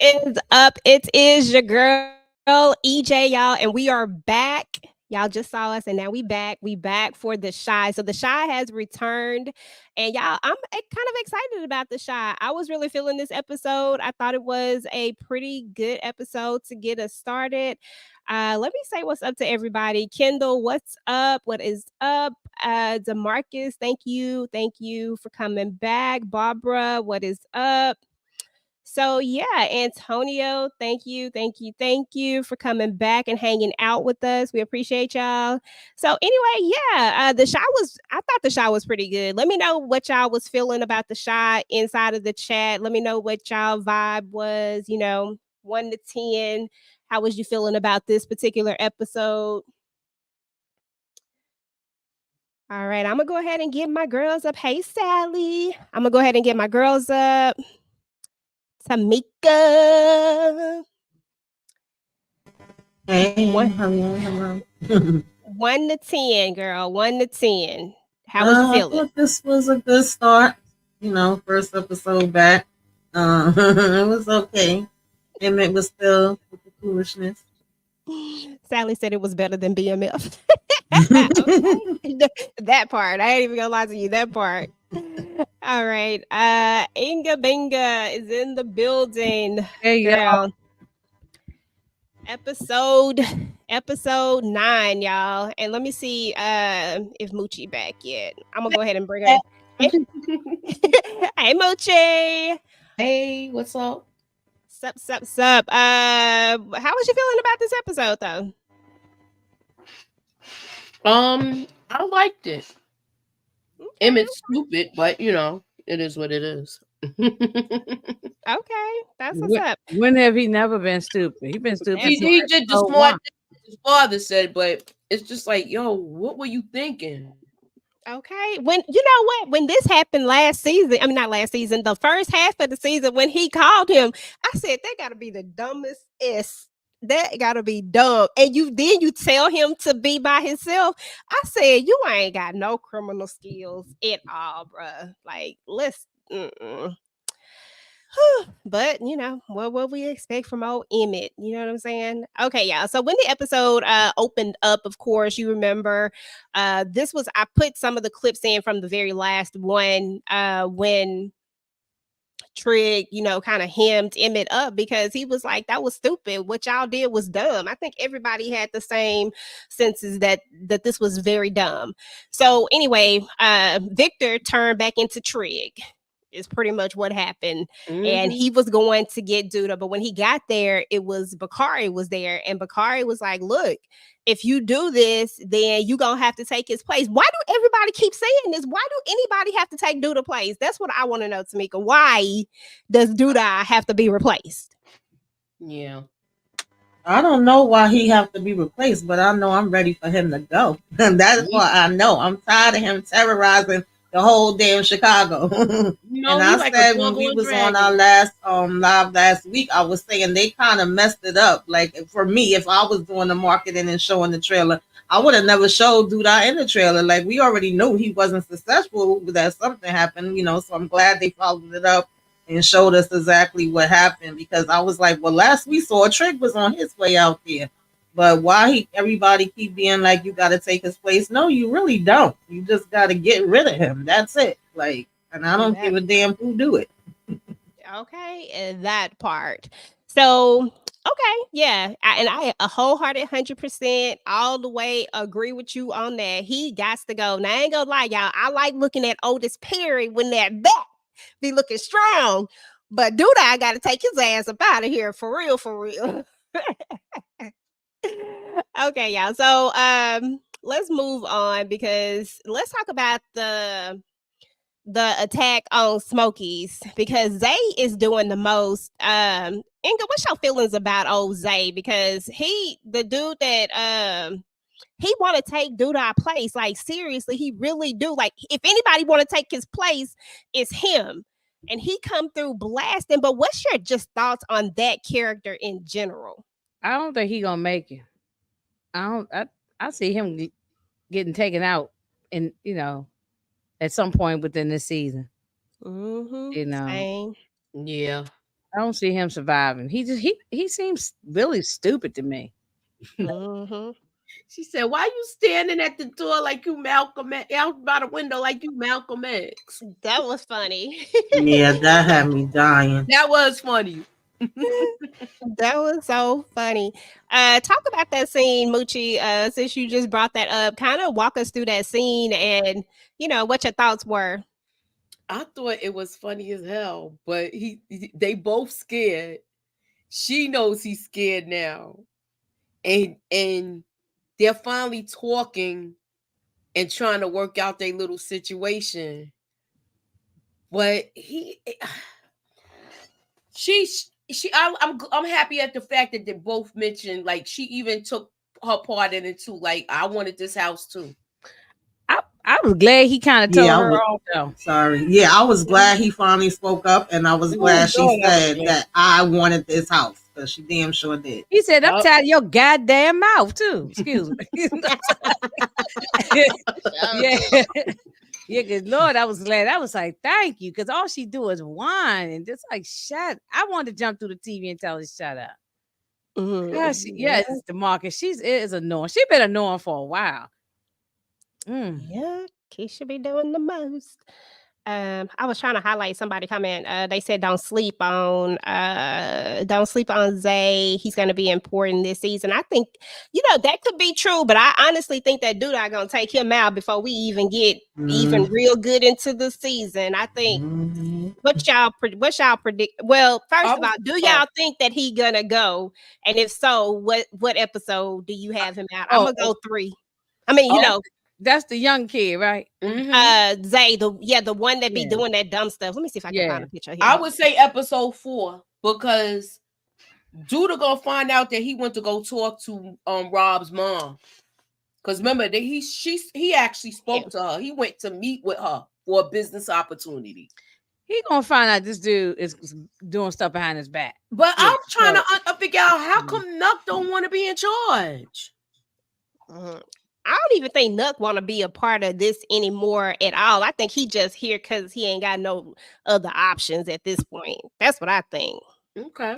is up? It is your girl EJ, y'all, and we are back. Y'all just saw us, and now we back. We back for the Shy. So the Shy has returned, and y'all, I'm kind of excited about the Shy. I was really feeling this episode. I thought it was a pretty good episode to get us started. Let me say what's up to everybody. Kendall, what's up? What is up? Demarcus, thank you for coming back. Barbara, what is up? So yeah, Antonio, thank you for coming back and hanging out with us. We appreciate y'all. So anyway, yeah, the shot was. I thought the shot was pretty good. Let me know what y'all was feeling about the shot inside of the chat. Let me know what y'all vibe was. 1 to 10. How was you feeling about this particular episode? All right, I'm gonna go ahead and get my girls up. Hey, Sally. I'm gonna go ahead and get my girls up. Tamika. Hey, One, hello. 1 to 10, girl. 1 to 10. How was you I feeling? thought this was a good start. First episode back. It was okay. Emmett was still with the foolishness. Sally said it was better than BMF. Okay. That part. I ain't even gonna lie to you. That part. All right. Inga Binga is in the building. Hey, y'all. Girl. Episode episode 9, y'all. And let me see if Moochie back yet. I'm gonna go ahead and bring her. Hey, hey Moochie. Hey, what's up? Sup. How was you feeling about this episode though? I liked it. Okay, Emmett's stupid, but it is what it is. okay. That's what's up. When have he never been stupid? He been stupid. Never. He did the Oh, smart wow. thing his father said, but it's just like, yo, what were you thinking? Okay. When you know what? When this happened last season, I mean not last season, the first half of the season when he called him, I said that gotta be the dumbest S. That gotta be dumb. And you tell him to be by himself. I said, you ain't got no criminal skills at all, bruh. Like, let's but what we expect from old Emmett, you know what I'm saying? Okay, yeah. So when the episode opened up, of course, you remember this was I put some of the clips in from the very last one when Trig, kind of hemmed Emmett up because he was like, that was stupid. What y'all did was dumb. I think everybody had the same senses that this was very dumb. So anyway, Victor turned back into Trig is pretty much what happened. And he was going to get Duda, but when he got there, it was Bakari was there, and Bakari was like, look, if you do this, then you gonna have to take his place. Why do everybody keep saying this? Why do anybody have to take Duda place? That's what I want to know, Tamika. Why does Duda have to be replaced? Yeah. I don't know why he have to be replaced, but I know I'm ready for him to go. That's why I know. I'm tired of him terrorizing the whole damn Chicago. And I like said when we was on our last live last week, I was saying they kind of messed it up. Like for me, if I was doing the marketing and showing the trailer, I would have never showed Duda in the trailer. Like we already knew he wasn't successful, that something happened, So I'm glad they followed it up and showed us exactly what happened, because I was like, well, last we saw Trick was on his way out there. But why everybody keep being like, you got to take his place? No, you really don't. You just got to get rid of him. That's it. Like, and I don't give a damn who do it. Okay, and that part. So, okay, yeah, and I a wholehearted 100% all the way agree with you on that. He got to go. Now I ain't gonna lie, y'all. I like looking at Otis Perry when that back be looking strong, but dude, I got to take his ass up out of here for real, for real. Okay, y'all. So, let's move on because let's talk about the attack on Smokies because Zay is doing the most. Inga, what's your feelings about old Zay? Because the dude that he want to take dude our place. Like seriously, he really do. Like if anybody want to take his place, it's him. And he come through blasting. But what's your just thoughts on that character in general? I don't think he gonna make it. I don't. I see him getting taken out, and at some point within this season. Mm-hmm. You know. Same. Yeah. I don't see him surviving. He seems really stupid to me. Mhm. She said, "Why you standing at the door like you Malcolm X, out by the window like you Malcolm X?" That was funny. Yeah, that had me dying. That was funny. That was so funny. Talk about that scene, Moochie. Since you just brought that up, kind of walk us through that scene and what your thoughts were. I thought it was funny as hell, but they both scared. She knows he's scared now, and they're finally talking and trying to work out their little situation. But I'm happy at the fact that they both mentioned, like, she even took her part in it too. Like, I wanted this house too. I was glad he kind of Yeah, told I her was off though. sorry. Yeah, I was glad he finally spoke up, and I was Oh, glad she Lord, I was said glad. that I wanted this house because she damn sure did. He said, "I'm Yup. tired of your goddamn mouth too." Excuse me. Yeah. Yeah, because Lord, I was glad. I was like, thank you. Because all she do is whine and just like shut. I wanted to jump through the TV and tell her shut up. Gosh, Yeah, yes, it's the market. It is annoying. She been annoying for a while. Mm. yeah. Keisha be doing the most. I was trying to highlight somebody comment. They said don't sleep on Zay. He's gonna be important this season. I think, that could be true, but I honestly think that dude are gonna take him out before we even get even Mm, real good into the season. I think mm. what y'all predict? Well, I first of was all, do surprised. y'all think that he gonna go? And if so, what episode do you have him out? I'm Oh, gonna go 3. I mean, Oh, that's the young kid, right? Zay, the one that be Yeah, doing that dumb stuff. Let me see if I can find yeah. a picture of I him. would say episode 4, because Duda gonna find out that he went to go talk to Rob's mom. Because remember that he actually Yeah. spoke to her. He went to meet with her for a business opportunity. He gonna find out this dude is doing stuff behind his back. But Yeah. I'm trying So to figure out how mm. come Nuck don't want to be in charge. Mhm. I don't even think Nuck want to be a part of this anymore at all. I think he just here because he ain't got no other options at this point. That's what I think. Okay.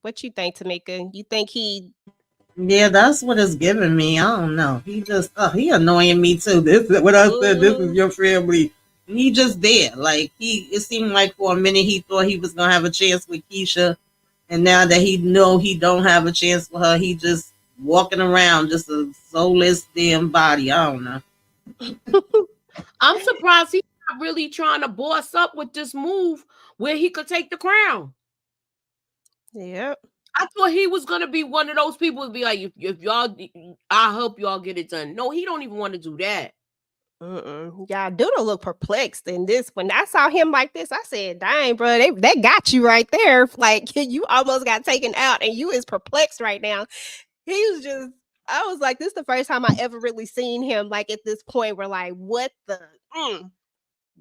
What you think, Tamika? You think he? Yeah, that's what it's giving me. I don't know. He just he annoying me too. This is what I said. This is Mhm. your family. He just there. Like it seemed like for a minute he thought he was gonna have a chance with Keisha, and now that he know he don't have a chance with her, he just walking around just a soulless damn body. I don't know. I'm surprised he's not really trying to boss up with this move where he could take the crown. Yep. I thought he was gonna be one of those people to be like, if y'all, I help y'all get it done. No, he don't even want to do that. Yeah, Doodle look perplexed in this. When I saw him like this, I said, "Dang, bro, they got you right there. Like you almost got taken out, and you is perplexed right now." He was just. I was like, "This is the first time I ever really seen him like at this point where like, what the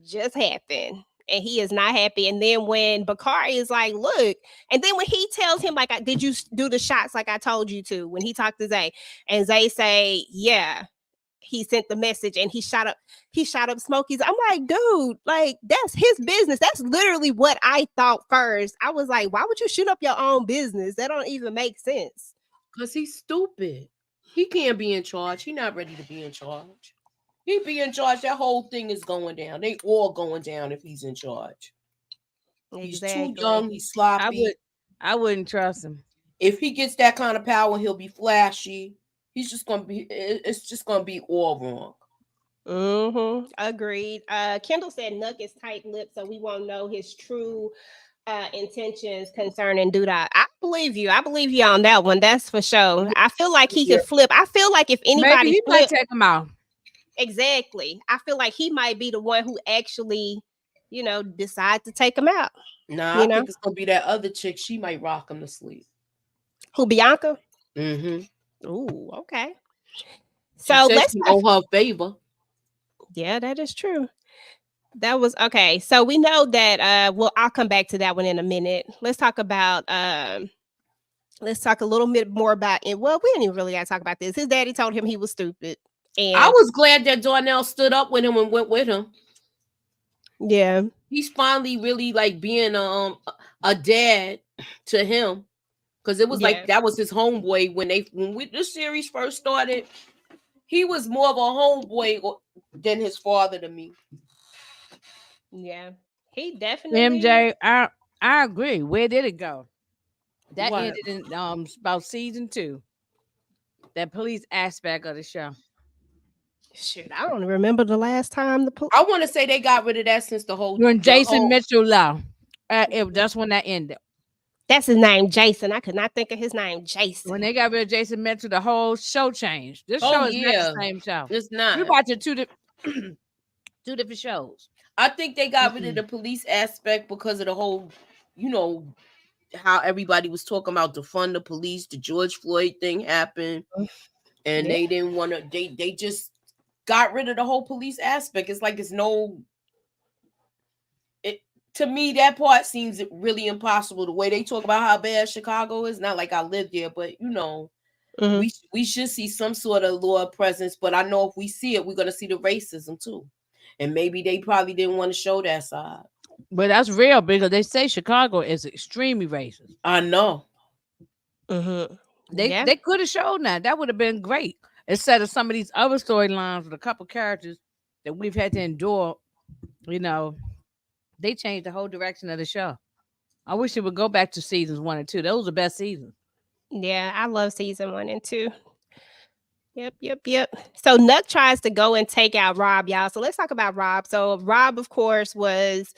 just happened." And he is not happy. And then when Bakari is like, "Look," and then when he tells him like, "Did you do the shots like I told you to?" When he talked to Zay, and Zay say, "Yeah." He sent the message and he shot up Smokey's. I'm like, dude, like that's his business. That's literally what I thought first. I was like, why would you shoot up your own business? That don't even make sense. Because he's stupid. He can't be in charge. He's not ready to be in charge. He be in charge. That whole thing is going down. They all going down if he's in charge. He's too Exactly. young. He's sloppy. I wouldn't trust him. If he gets that kind of power, he'll be flashy. He's just gonna be. It's just gonna be all wrong. Agreed. Kendall said Nuck is tight-lipped, so we won't know his true intentions concerning Duda. I believe you. I believe you on that one. That's for sure. I feel like he Yeah. could flip. I feel like if Maybe anybody he might flip, take him out. exactly. I feel like he might be the one who actually, decide to take him out. Nah, You I know, think it's gonna be that other chick. She might rock him to sleep. who Bianca? Mm-hmm. Ooh, okay. She So said let's she owe her a favor. yeah, that is true. That was okay. So we know that well, I'll come back to that one in a minute. Let's talk a little bit more about it. Well, we didn't even really gotta talk about this. His daddy told him he was stupid. I And was glad that Darnell stood up with him and went with him. yeah. He's finally really like being a dad to him, because it was Yeah. like that was his homeboy when this series first started. He was more of a homeboy than his father to me. Yeah. He definitely. MJ, I agree. Where did it go? That What? ended in about season 2. That police aspect of the show. Shoot, I don't remember the last time I want to say they got rid of that since When the Jason whole. Mitchell left, that's when that ended. That's his name, Jason. I could not think of his name, When Jason. they got rid of Jason Mitchell, the whole show changed. This Oh show is not the yeah, same show. it's We're not. watching two different shows. I think they got rid of Mm-mm. the police aspect because of the whole, you know, how everybody was talking about defund the police. The George Floyd thing happened, and Yeah. they didn't want to. They just got rid of the whole police aspect. It's like it's no. It to me that part seems really impossible. The way they talk about how bad Chicago is, not like I live there, but Mhm. we should see some sort of law presence. But I know if we see it, we're gonna see the racism too, and maybe they probably didn't want to show that side. But that's real because they say Chicago is extremely racist. I know. Mhm. They Yeah. they could have shown that. That would have been great. Instead of some of these other storylines with a couple characters that we've had to endure, you know, they changed the whole direction of the show. I wish it would go back to seasons 1 and 2. Those were the best seasons. Yeah. I love season 1 and 2. Yep, yep, yep. So Nuck tries to go and take out Rob, y'all. So let's talk about Rob. So Rob, of course, was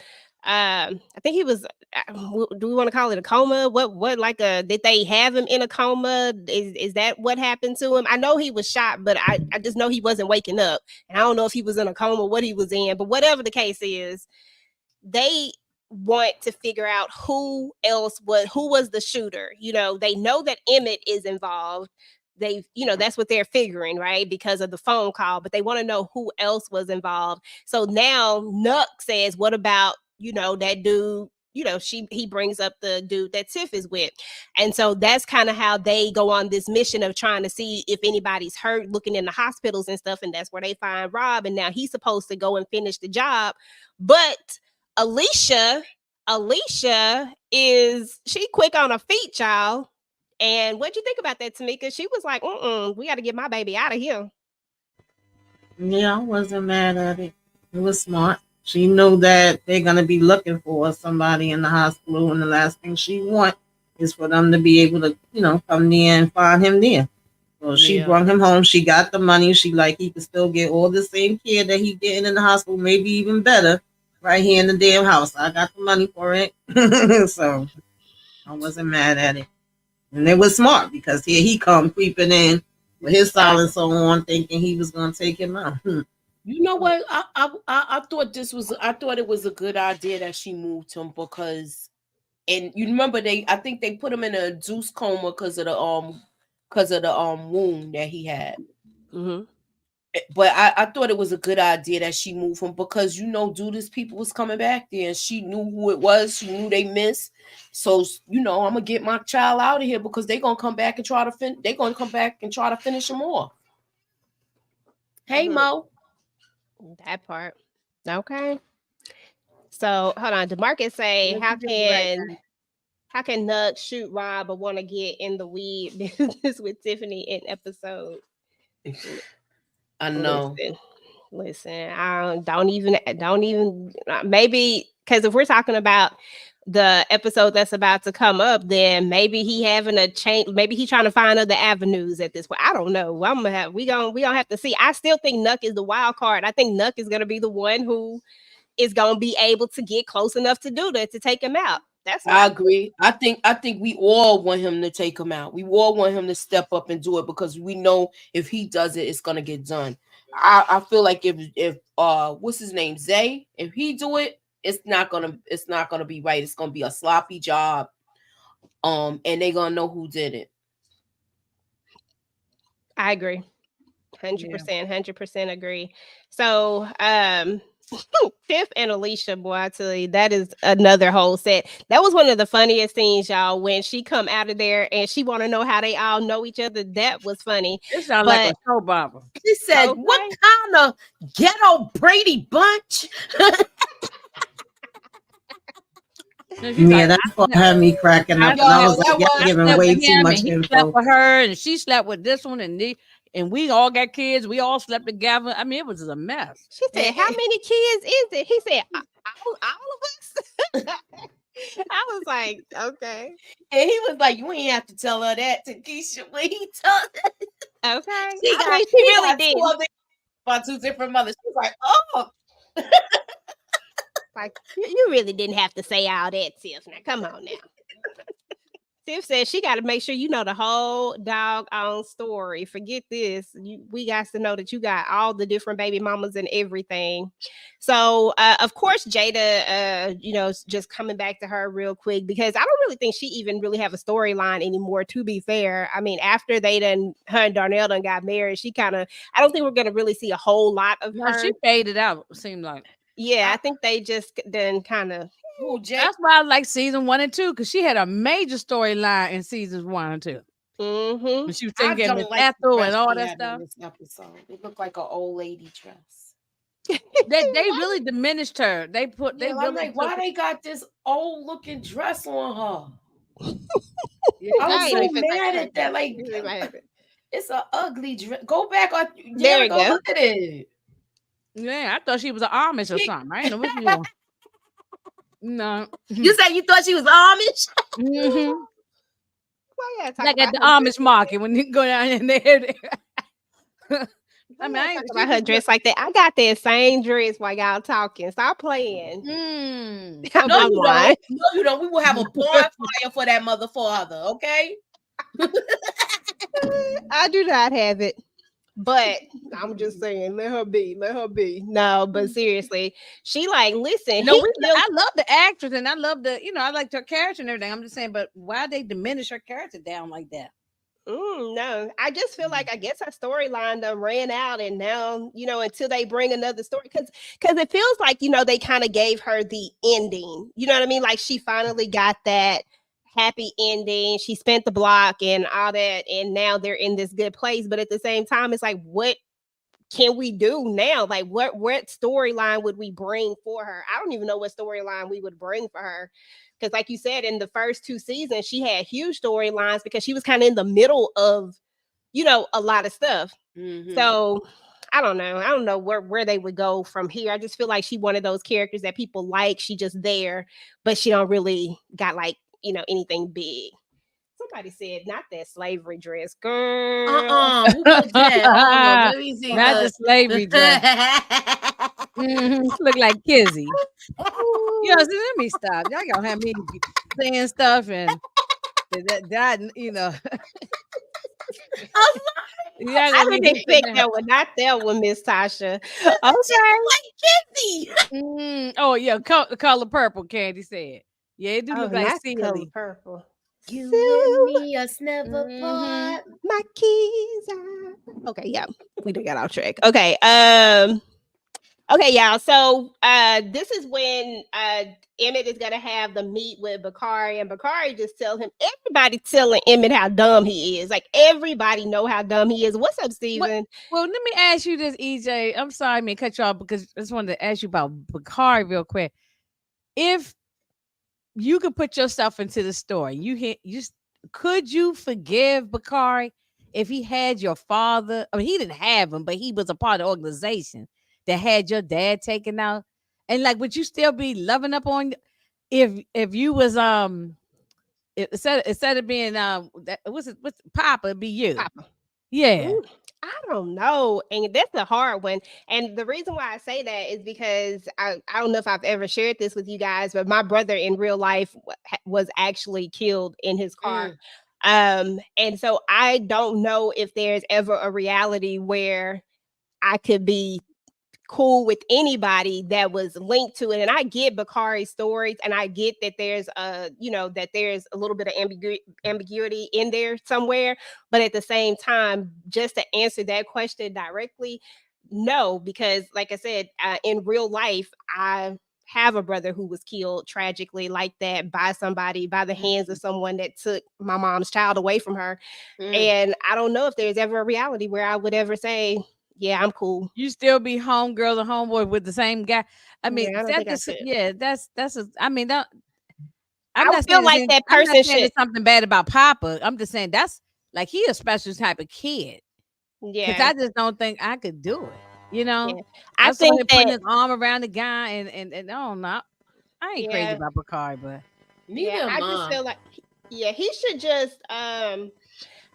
I think he was do we want to call it a coma? What like a did they have him in a coma? Is that what happened to him? I know he was shot, but I just know he wasn't waking up. And I don't know if he was in a coma, what he was in, but whatever the case is, they want to figure out who was the shooter. They know that Emmett is involved. That's what they're figuring, right? Because of the phone call, but they want to know who else was involved. So now Nuck says, what about, that dude? He brings up the dude that Tiff is with. And so that's kind of how they go on this mission of trying to see if anybody's hurt, looking in the hospitals and stuff. And that's where they find Rob. And now he's supposed to go and finish the job. But Alicia, is she quick on her feet, y'all. And what'd you think about that, Tamika? She was like, we got to get my baby out of here. Yeah, I wasn't mad at it. It was smart. She knew that they're gonna be looking for somebody in the hospital, and the last thing she want is for them to be able to, come there and find him there. So she Yeah. brought him home. She got the money. She like he could still get all the same care that he getting in the hospital, maybe even better, right here in the damn house. I got the money for it, so I wasn't mad at it. And it was smart because here he come creeping in with his silence on, thinking he was gonna take him out. You know what? I thought I thought it was a good idea that she moved him because, and you remember I think they put him in a induced coma because of the wound that he had. Mm-hmm. But I thought it was a good idea that she moved him because Judas people was coming back there and she knew who it was. She knew they missed. So I'm gonna get my child out of here because they're gonna come back and try to finish him off. Hey Mo. That part. Okay. So hold on. DeMarcus say, Yes, how you be right can back. how can Nuck shoot Rob but want to get in the weed business with Tiffany in episode? I know. Listen. I don't even maybe because if we're talking about the episode that's about to come up, then maybe he having a change. Maybe he trying to find other avenues at this point. I don't know. We gonna have to see. I still think Nuck is the wild card. I think Nuck is gonna be the one who is gonna be able to get close enough to do that to take him out. That's what I agree. I think we all want him to take him out. We all want him to step up and do it because we know if he does it, it's gonna get done. I feel like if what's his name, Zay, if he do it, it's not gonna be right. It's gonna be a sloppy job. And they gonna know who did it. I agree. 100% agree. So, Tiff and Alicia, boy, I tell you, that is another whole set. That was one of the funniest scenes, y'all, when she come out of there and she want to know how they all know each other. That was funny. It sounds like a soap opera. She said, Okay. "What kind of ghetto Brady bunch?" And she's Yeah, like, that part had me cracking I up because I Yo, was slept like, that with y'all was I giving slept way with too him, and much he slept info. with her, and she slept with this one, and we all got kids. We all slept together. I mean, it was a mess. She said, "How and many kids is it?" He said, all of us." I was like, "Okay, he was like, "You ain't have to tell her that to Keisha when he told her okay." she I got mean, she he really got two didn't. other by two different mothers." She's like, "Oh, Like, you really didn't have to say all that, Tiff. Now, come on now. Tiff said she got to make sure you know the whole dog on story. Forget this. We got to know that you got all the different baby mamas and everything. So, of course, Jada, just coming back to her real quick because I don't really think she even really have a storyline anymore. To be fair, I mean, after her and Darnell done got married, she kind of. I don't think we're gonna really see a whole lot of No, her. she faded out. Seemed like Yeah, I I, think they just then kind of. who Jay?" that's why I like season 1 and 2 because she had a major storyline in seasons 1 and 2 Mm-hmm. when she was taking I care of Miss don't like the Ethel and dress all she that had on stuff. this episode. It looked like an old lady dress. They really diminished her. They Yeah, I'm really like, took. why they got this old looking dress on her? Yeah, I they was I ain't so really. even think mad I heard at that. that. Like, Let me see if I have it. it's an ugly dress. Go back on, There yeah, we go go. look at it. Yeah, I thought she was an Amish or She, something. I didn't know what she was. No. You said you thought she was Amish? Hmm. Why y'all talk Like at about the her dress Amish like that? market when you go down in there. I Why mean, y'all I talk ain't, she about her just look. dress like that? I got that same dress while y'all talking. Stop playing. no, I'm you don't. lying. No, you don't. We will have a bonfire for that mother father, okay? I do not have it. But I'm just saying, let her be. Let her be. No, but seriously, she like, listen, No, he killed. I love the actress and I love I liked her character and everything. I'm just saying, but why they diminish her character down like that? No, I just feel like I guess her storyline done ran out, and now until they bring another story, because it feels like they kind of gave her the ending. You know what I mean? Like she finally got that happy ending. She spent the block and all that, and now they're in this good place. But at the same time, it's like, what can we do now? Like, what storyline would we bring for her? I don't even know what storyline we would bring for her. Because, like you said, in the first two seasons, she had huge storylines because she was kind of in the middle of, a lot of stuff. Mm-hmm. So I don't know. I don't know where they would go from here. I just feel like she one of those characters that people like. She just there, but she don't really got like, anything big. Somebody said not that slavery dress, girl. Who put that? Hold on, let me see. Not the slavery dress. Look like Kizzy. You know, see, let me stop. Y'all gonna have me saying stuff and that. Y'all I gonna be didn't putting expect that. that one. Not that one, Miss Tasha. She Okay. look like Kizzy. Oh yeah, color purple. Candy said. Yeah, it do Oh, look like not the color Sealy. purple. You and So me, us never Mm-hmm. part. my keys are okay. Yeah, we done got off track. Okay. Okay, y'all. So this is when Emmett is gonna have the meet with Bakari, and Bakari just tell him everybody telling Emmett how dumb he is. Like everybody know how dumb he is. What's up, What? Steven? Well, let me ask you this, EJ. I'm sorry, I mean cut you off because I just wanted to ask you about Bakari real quick. If you could put yourself into the story, could you forgive Bakari if he had your father? I mean, he didn't have him, but he was a part of the organization that had your dad taken out. And like, would you still be loving up on if you was instead of being what's Papa, it'd be you. Papa. Yeah. Ooh, I don't know. And that's a hard one. And the reason why I say that is because I don't know if I've ever shared this with you guys, but my brother in real life was actually killed in his car. Mm. And so I don't know if there's ever a reality where I could be cool with anybody that was linked to it. And I get Bakari's stories, and I get that there's that there's a little bit of ambiguity in there somewhere. But at the same time, just to answer that question directly, no, because like I said, in real life, I have a brother who was killed tragically like that by somebody, by the hands of someone that took my mom's child away from her. Mm. And I don't know if there's ever a reality where I would ever say, yeah, I'm cool. You still be homegirl or homeboy with the same guy. I mean, Yeah, I don't that think I this could. yeah, I mean that I'm I not feel saying like that I'm not person saying should. there's something bad about Papa. I'm just saying that's like he a special type of kid. Cause Yeah, I just don't think I could do it. You know, yeah. I I saw think him putting that. his arm around the guy, and I don't know. I ain't crazy Yeah, about Bakari, but yeah. Neither am I just I. feel like. Yeah, he should just.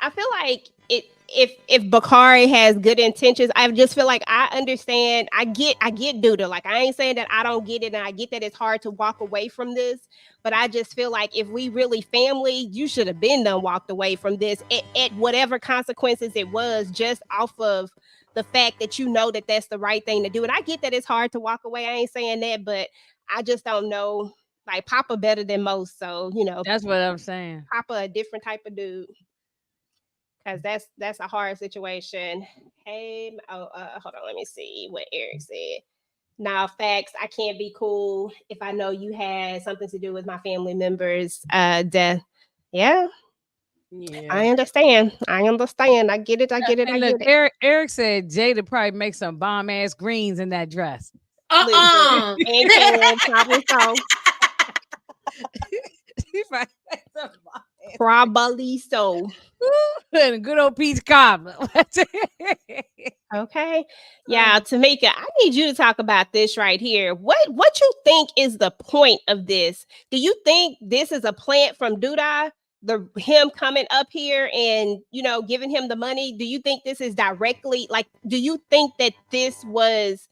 I feel like it if Bakari has good intentions, I just feel like I understand. I get Duda. Like I ain't saying that I don't get it, and I get that it's hard to walk away from this. But I just feel like if we really family, you should have been done walked away from this at whatever consequences it was, just off of the fact that you know that that's the right thing to do. And I get that it's hard to walk away. I ain't saying that, but I just don't know. Like Papa better than most, so that's what I'm saying. Papa a different type of dude because that's a hard situation. Hey, oh, hold on, let me see what Eric said. Now, facts. I can't be cool if I know you had something to do with my family members' death. Yeah, Yeah. I understand. I understand. I get it. I get it. And I look, get it. Eric said Jada probably make some bomb ass greens in that dress. Listen, Uh-uh. and can probably so. She probably make some bomb ass Probably so. greens. And a good old peach cobbler. Okay. Yeah, Tamika, I need you to talk about this right here. What you think is the point of this? Do you think this is a plant from Duda? The him coming up here and giving him the money? Do you think this is directly like do you think that this was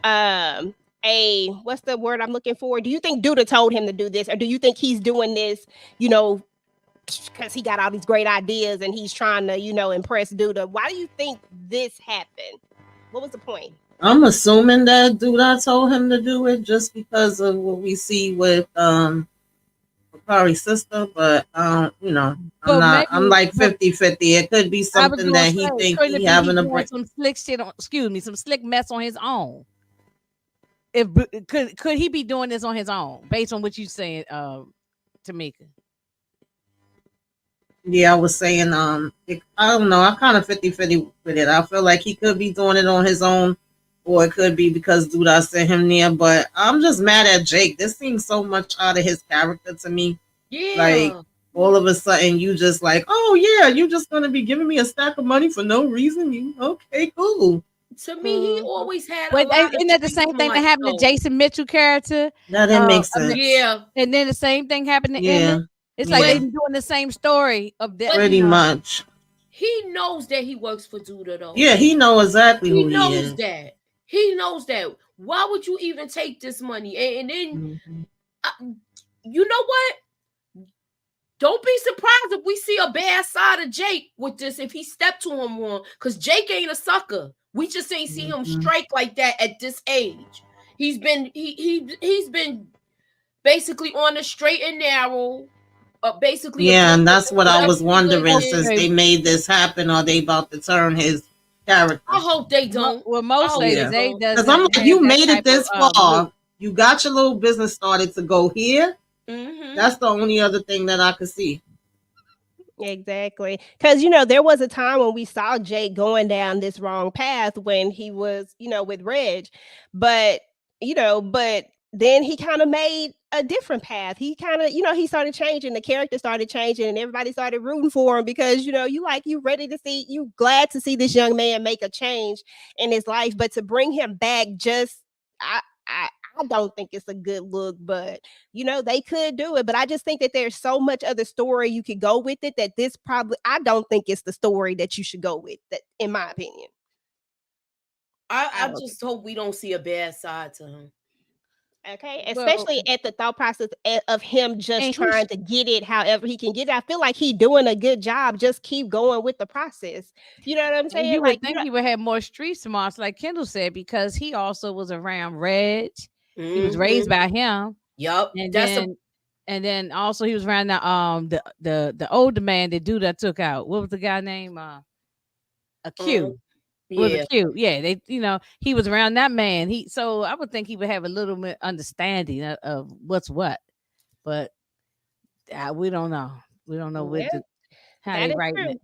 a what's the word I'm looking for? Do you think Duda told him to do this? Or do you think he's doing this, you know, because he got all these great ideas and he's trying to, impress Duda? Why do you think this happened? What was the point? I'm assuming that dude I told him to do it just because of what we see with Bakari's sister, but I'm But not. I'm maybe, like but 50-50. It could be I was something gonna that he say, think couldn't he it be he having a doing break. some slick shit on? Excuse me, some slick mess on his own? If could he be doing this on his own, based on what you saying, Tamika? Yeah, I was saying, I don't know. I kind of 50-50 with it. I feel like he could be doing it on his own, or it could be because dude I sent him there. But I'm just mad at Jake. This seems so much out of his character to me. Like, Yeah. all of a sudden, you just like, oh yeah, you just gonna be giving me a stack of money for no reason? You okay? Cool. To me, he Mhm. always had a But lot of isn't that the street same thing that smarts, happened to though. Jason Mitchell character? That didn't make I mean, sense. Yeah. and then the same thing happened to Yeah, Emmett. It's like But they yeah, been doing the same story of that, but you pretty know. much. he knows that he works for Duda, though. Yeah, he know exactly He who he knows is. that. He knows that. Why would you even take this money? And then, Mhm. you know what? Don't be surprised if we see a bad side of Jake with this if he stepped to him wrong. Because Jake ain't a sucker. We just ain't see him Mhm. strike like that at this age. He's been basically on the straight and narrow, basically Yeah, and absorbing that's what I whatever was he lived wondering. Since in. Okay, they made this happen, are they about to turn his character? I hope they don't. well, I most hope say they that Yeah, Jay don't. because I'm doesn't like, have you that made it type of this look. far. You got your little business started to go here. Mm-hmm. That's the only other thing that I could see. Exactly. Because, there was a time when we saw Jake going down this wrong path when he was, with Reg. But, but then he kind of made a different path. He kind of, he started changing. The character started changing and everybody started rooting for him because, you ready to see, you glad to see this young man make a change in his life. But to bring him back I, I, I don't think it's a good look, but they could do it, but I just think that there's so much other story you could go with it that this probably I don't think it's the story that you should go with. That, in my opinion, I I don't. just hope we don't see a bad side to him. Okay, Well, especially at the thought process of him just and he trying to get it however he can get it. I feel like he doing a good job. Just keep going with the process. You know what I'm and saying? you Like, would think he would have more street smarts, like Kendall said, because he also was around Reg. He was raised Mm-hmm. by him, Yup. and That's a then also he was around the older man, the dude that took out. What was the guy name? A Q. Was a yeah. Q. Yeah, he was around that man. So I would think he would have a little bit understanding of what's what, but we don't know. We don't know yeah, how that they is writing it. true.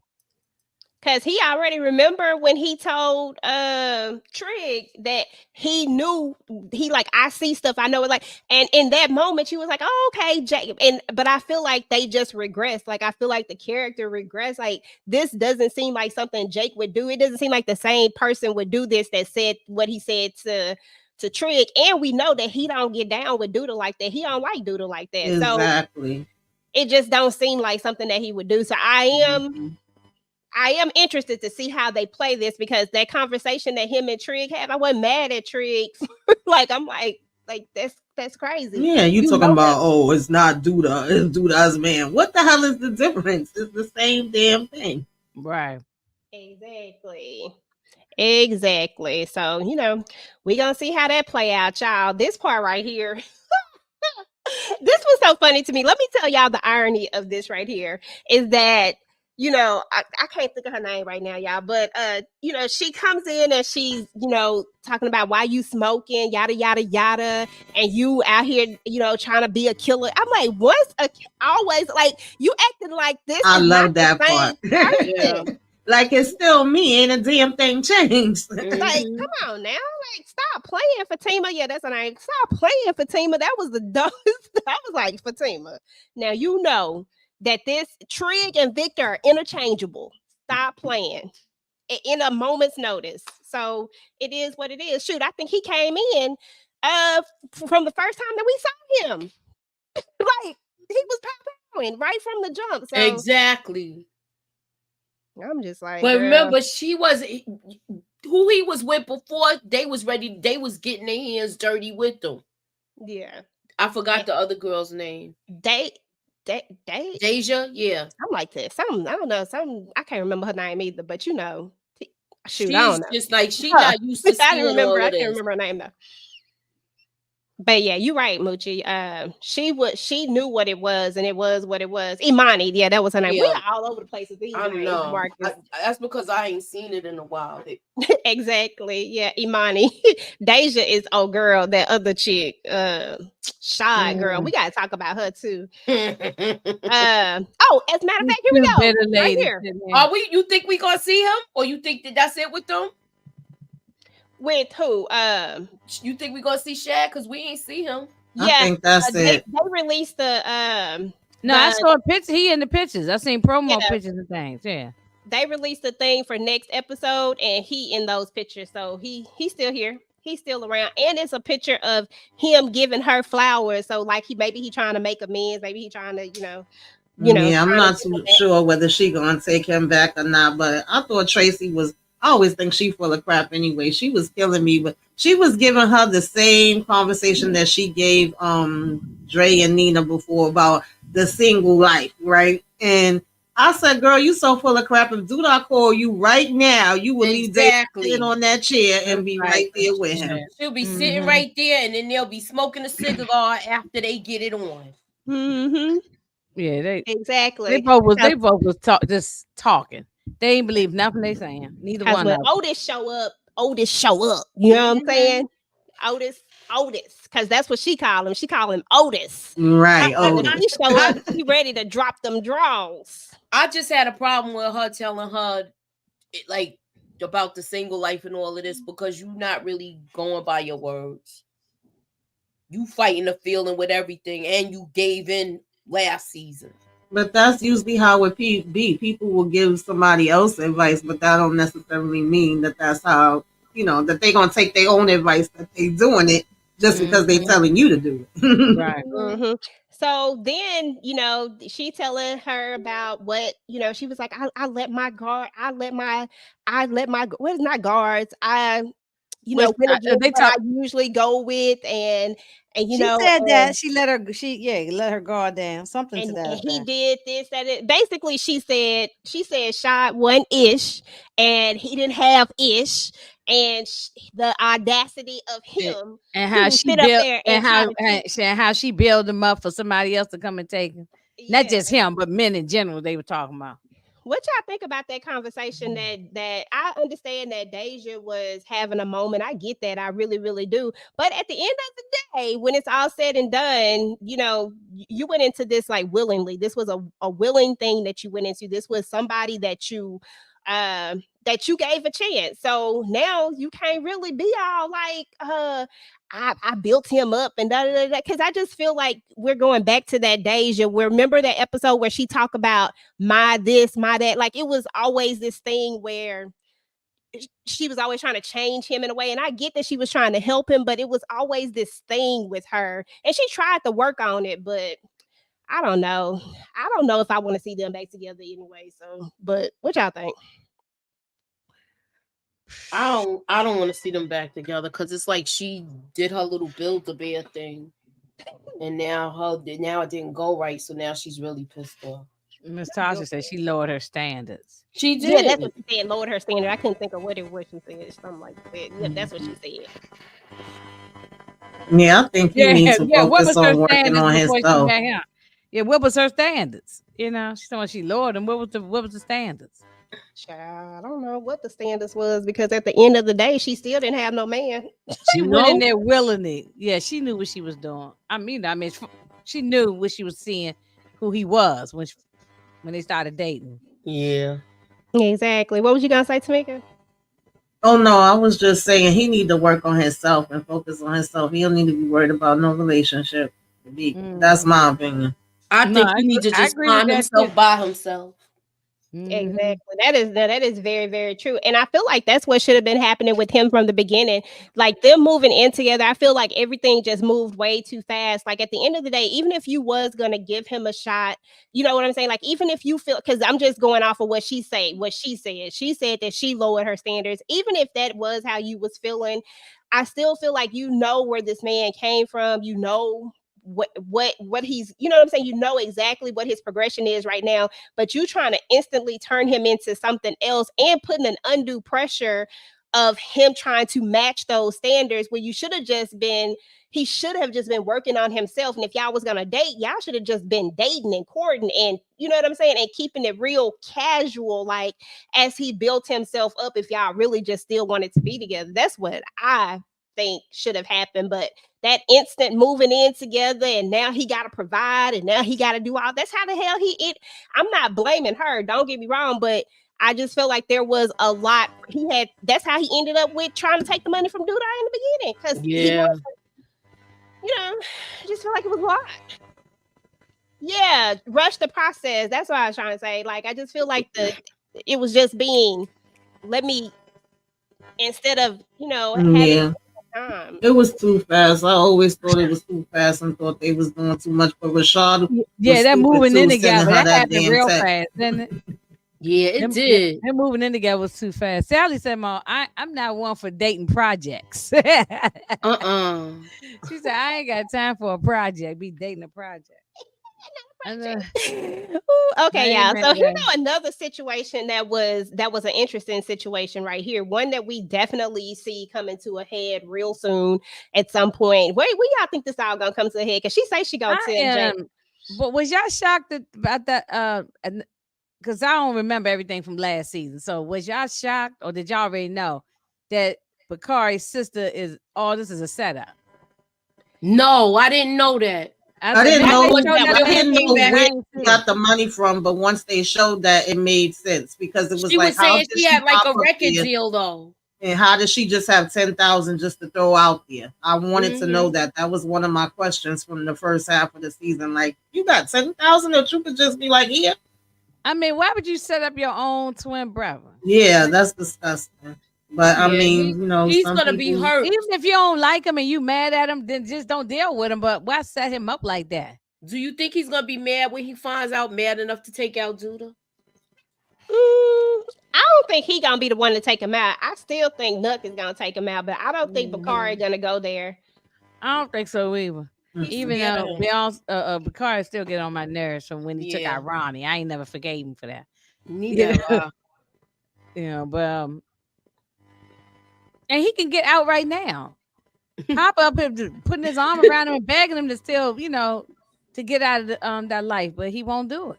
Cause he already remember when he told Trig that he knew he like I see stuff I know it like and in that moment she was like oh okay Jake and but I feel like they just regressed like I feel like the character regressed like this doesn't seem like something Jake would do it doesn't seem like the same person would do this that said what he said to Trig and we know that he don't get down with Doodle like that he don't like Doodle like that so Exactly. it just don't seem like something that he would do so Mhm. I am interested to see how they play this because that conversation that him and Trig had, I wasn't mad at Trig. like I'm like that's crazy. Yeah, you You talking know him. about it's not Duda, it's Duda's man. What the hell is the difference? It's the same damn thing. Right. Exactly. Exactly. So, we gonna see how that play out, y'all. This part right here. This was so funny to me. Let me tell y'all the irony of this right here is that I can't think of her name right now, y'all, but she comes in and she's, talking about why you smoking, yada yada yada, and you out here, trying to be a killer. I'm like, always like you acting like this I is not love the that same part. Yeah. person. Like it's still me, ain't a damn thing changed. Like, Mhm. come on now. Like, stop playing Fatima. Yeah, that's her name. Stop playing Fatima. That was the dumbest. I was like, Fatima. Now you know that this Trig and Victor are interchangeable. Stop playing in a moment's notice. So it is what it is. Shoot, I think he came in from the first time that we saw him. Like he was popping right from the jump. So Exactly. I'm just like, But girl, remember, she was who he was with before. They was ready. They was getting their hands dirty with them. yeah. I forgot And the other girl's name. they they Deja. Yeah. I'm like this. Some I don't know. Some I can't remember her name either. But shoot, I She's don't know. just like she Huh. not used to I didn't seeing remember. all I of can't this. remember her name though. But yeah, you're right, Moochie. She knew what it was, and it was what it was. Imani, yeah, that was her name. We Yeah. are all over the place with these I names, know. Marcus. That's because I ain't seen it in a while. Exactly. Yeah, Imani. Deja is old girl, that other chick. Shy girl. We gotta talk about her too. As a matter of These fact, here two we go. bitter Right ladies here. sitting there. Are we? You think we gonna see him, or you think that that's it with them? With who? You think we gonna see Shad? Cause we ain't see him. I Yeah, think that's they it. released No, I the saw a picture. He in the pictures. I seen promo yeah, pictures and things. Yeah. they released the thing for next episode, and he in those pictures, so he's still here. He's still around, and it's a picture of him giving her flowers. So like he trying to make amends. Maybe he trying to Yeah, I'm trying to not get her too back. sure whether she gonna take him back or not, but I thought Tracy was. I always think she full of crap anyway. She was killing me, but she was giving her the same conversation that she gave Dre and Nina before about the single life, right? And I said, "Girl, you so full of crap. If do not call you right now, you will leave Dave sitting Exactly. on that chair That's and be right. right there with him." She'll be sitting Mm-hmm. right there, and then they'll be smoking a cigar after they get it on. Mm-hmm. Yeah, Exactly. they both was just talking. They ain't believe nothing they saying. Neither Because one when of them. Otis show up. You know what I'm Mhm. saying? Otis, because that's what she call him. She call him Otis. Right, And when Otis. he show up, I, he ready to drop them draws. I just had a problem with her telling her like about the single life and all of this because you're not really going by your words. You fighting the feeling with everything, and you gave in last season. But that's usually how it be. People will give somebody else advice, but that don't necessarily mean that that's how that they gonna take their own advice that they doing it just because they Mhm. telling you to do it. Right. Mhm. Hmm. So then, she telling her about what, she was like, I let my guard, what is not guards? Which Went against they what I talk. usually go with and She said that she let her guard down, something to that and he effect. did this, that it basically she said Shad one ish and he didn't have ish and the audacity of And him and how to she sit up built there and and try to teach. how she built them up for somebody else to come and take him. Not Yeah. just him, but men in general. They were talking about. What y'all think about that conversation that I understand that Deja was having a moment. I get that. I really, really do. But at the end of the day, when it's all said and done, you went into this like willingly. This was a willing thing that you went into. This was somebody that you that you gave a chance. So now you can't really be all like, I built him up and da da da. Because I just feel like we're going back to that Deja. Where remember that episode where she talked about my this, my that. Like it was always this thing where she was always trying to change him in a way. And I get that she was trying to help him, but it was always this thing with her. And she tried to work on it, but I don't know. I don't know if I want to see them back together anyway. So, but what y'all think? I don't want to see them back together because it's like she did her little build a bear thing, and now it didn't go right, so now she's really pissed off. Miss Tasha said she lowered her standards. She Yeah, that's did. what she said. Lowered her standard. I couldn't think of what it was she said. Something like that. Yeah, that's what she said. Yeah, I think he needs to Yeah. What focus was her on working standards on before she himself. met him? Yeah, what was her standards? You know, she told me she lowered them. What was the standards? Child, I don't know what the standards was because at the end of the day, she still didn't have no man. She went in there willingly. Yeah, she knew what she was doing. I mean, she knew what she was seeing, who he was when they started dating. Yeah. Exactly. What was you gonna say, Tamika? Oh no, I was just saying he need to work on himself and focus on himself. He don't need to be worried about no relationship. That's my opinion. I No, think he needs to I just agree with find that himself too. by himself. Exactly. That is very, very true. And I feel like that's what should have been happening with him from the beginning. Like them moving in together, I feel like everything just moved way too fast. Like at the end of the day, even if you was gonna give him a shot, you know what I'm saying? Like even if you feel because I'm just going off of what she said. What she said. She said that she lowered her standards. Even if that was how you was feeling, I still feel like you know where this man came from. You know what he's, you know what I'm saying? You know exactly what his progression is right now, but you trying to instantly turn him into something else and putting an undue pressure of him trying to match those standards where you should have just been he should have just been working on himself. And if y'all was gonna date, y'all should have just been dating and courting and you know what I'm saying, and keeping it real casual, like as he built himself up. If y'all really just still wanted to be together, that's what I think should have happened. But that instant moving in together and now he got to provide and now he got to do all that's how the hell I'm not blaming her, don't get me wrong, but I just felt like there was a lot he had. That's how he ended up with trying to take the money from Duda in the beginning because he was, you know, I just feel like it was a lot. Yeah, rush the process. That's what I was trying to say. Like I just feel like it was just being let me instead of having time. It was too fast. I always thought it was too fast and thought they was doing too much. But Rashad, yeah, that moving in together, that that happened real fast, didn't it? Yeah, it did. Them moving in together was too fast. Sally said, "Mom, I'm not one for dating projects." She said, "I ain't got time for a project. Be dating a project." Ooh, okay, y'all. So here's another situation that was an interesting situation right here. One that we definitely see coming to a head real soon at some point. Where y'all think this all gonna come to a head? Because she say she gonna tell Jay. But was y'all shocked about that? Because I don't remember everything from last season. So was y'all shocked, or did y'all already know that Bakari's sister is this is a setup? No, I didn't know that. I didn't know where he got the money from, but once they showed that, it made sense because it was she had like a record deal though. And how did she just have 10,000 just to throw out there? I wanted to know that. That was one of my questions from the first half of the season. Like, you got 10,000 that you could just be like, here. I mean, why would you set up your own twin brother? Yeah, that's disgusting. But I mean, he's gonna be hurt. Even if you don't like him and you mad at him, then just don't deal with him. But why set him up like that? Do you think he's gonna be mad when he finds out mad enough to take out Judah? I don't think he gonna be the one to take him out. I still think Nuck is gonna take him out, but I don't think Bakari gonna go there. I don't think so either. Even though Bakari still get on my nerves from when he took out Ronnie. I ain't never forgave him for that. Neither. But and he can get out right now. Hop up him, putting his arm around him and begging him to still, to get out of that life, but he won't do it.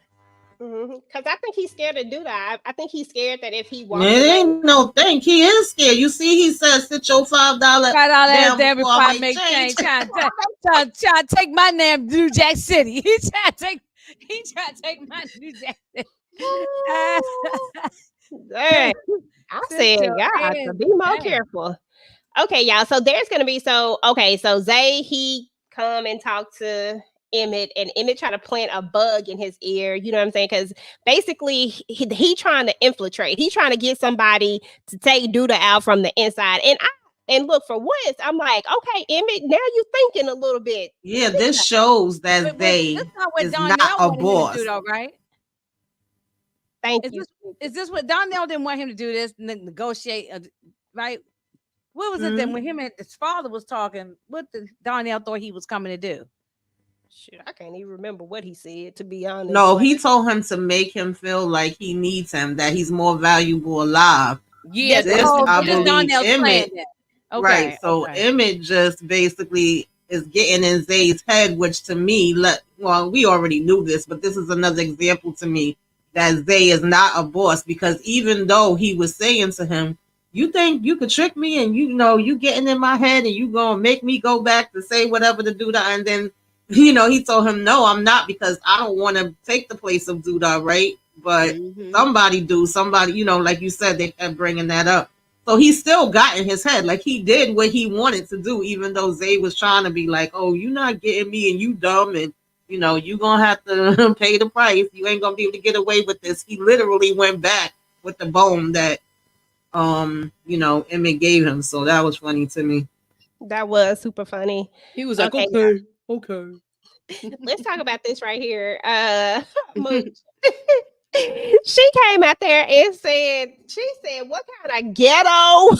Because I think he's scared to do that. I think he's scared that if he walks away, it ain't no thing. He is scared. You see, he says, "Sit your $5 down before I make change." Trying to take my name, New Jack City. He trying to take my New Jack City. Dang. I Sit said, your God, to hands be more down. careful. Okay, y'all. So there's gonna be so Zay he come and talk to Emmett, and Emmett try to plant a bug in his ear. You know what I'm saying? Because basically he trying to infiltrate. He trying to get somebody to take Duda out from the inside. And look, for once, I'm like, okay, Emmett, now you thinking a little bit. Yeah, this shows that This they not what is not Donnell a wanted him to do, boss. though, right? Thank Is you. this what Donnell didn't want him to do? This negotiate, right? What was it then Mhm. when him and his father was talking? What the Donnell thought he was coming to do? Shit, I can't even remember what he said, to be honest. No, Like, he told him to make him feel like he needs him, that he's more valuable alive. Yeah, that's what This, he Oh, I so this said. believe, Donnell's plan Emmett. then. Right. Okay, So okay. Emmett just basically is getting in Zay's head, which to me, well, we already knew this, but this is another example to me that Zay is not a boss, because even though he was saying to him, you think you could trick me, and you getting in my head and you gonna make me go back to say whatever to Duda, and then he told him, no, I'm not, because I don't want to take the place of Duda, right? But somebody do, somebody, like you said, they kept bringing that up. So he still got in his head. Like, he did what he wanted to do, even though Zay was trying to be like, oh, you're not getting me and you dumb, and you gonna have to pay the price. You ain't gonna be able to get away with this. He literally went back with the bone that Emmett gave him. So that was funny to me. That was super funny. He was like, Okay, okay. let's talk about this right here. Mooch. She came out there and she said, what kind of ghetto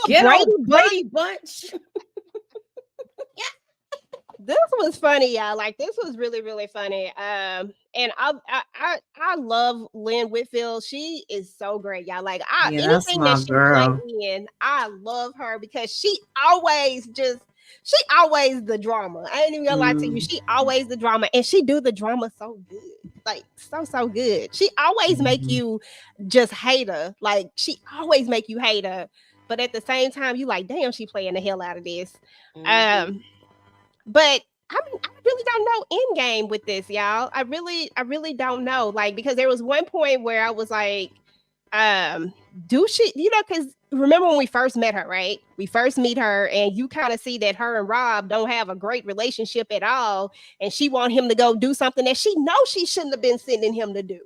Get Brady out, Brady Bunch. This was funny, y'all. Like, this was really, really funny. And I love Lynn Whitfield. She is so great, y'all. Like, Yeah, that's anything that my she plays girl. in, I love her because she always the drama. I ain't even gonna lie to you. She always the drama, and she do the drama so good. Like, so good. She always make you just hate her. Like, she always make you hate her. But at the same time, you like, damn, she playing the hell out of this. But I really don't know end game with this, y'all. I really don't know. Like, because there was one point where I was like, do she, because remember when we first met her, right? We first meet her, and you kind of see that her and Rob don't have a great relationship at all, and she want him to go do something that she knows she shouldn't have been sending him to do.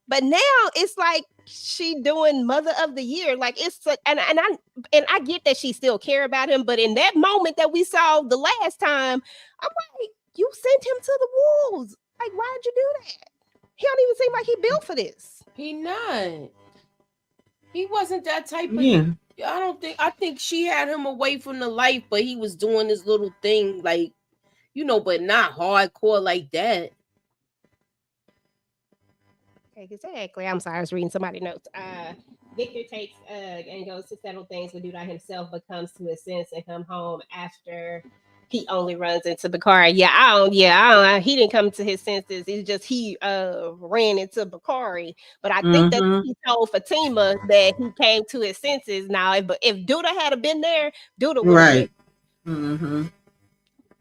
But now it's like she doing Mother of the Year. Like, and I get that she still care about him, but in that moment that we saw the last time, I'm like, you sent him to the wolves. Like, why'd you do that? He don't even seem like he built for this. He not. He wasn't that type of. Yeah. I think she had him away from the life, but he was doing his little thing, like, but not hardcore like that. Okay, exactly. I'm sorry, I was reading somebody's notes. Victor takes and goes to settle things with Duda himself, but comes to his sense and come home after he only runs into Bakari. I don't, he didn't come to his senses. It's just he ran into Bakari. But I think that he told Fatima that he came to his senses now. If Duda had been there, Duda would have Right.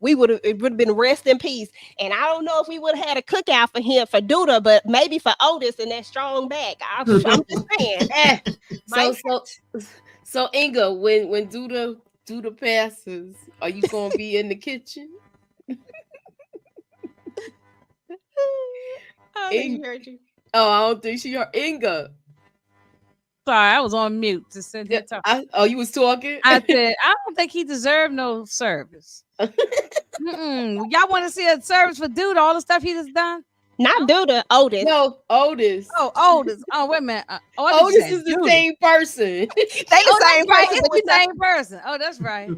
it would have been rest in peace. And I don't know if we would have had a cookout for him for Duda, but maybe for Otis and that strong back. I'm just saying. So Inga, when Duda passes, are you gonna be in the kitchen? I think she heard you. Oh, I don't think she heard Inga. Sorry, I was on mute to sit there talking. You was talking? I said, I don't think he deserved no service. Y'all want to see a service for Dude, all the stuff he just done? Not Duda, Otis. No, Otis. Oh, Otis. Oh, wait a minute. Otis is the same person. They the same right. person. It's the same person. Oh, that's right.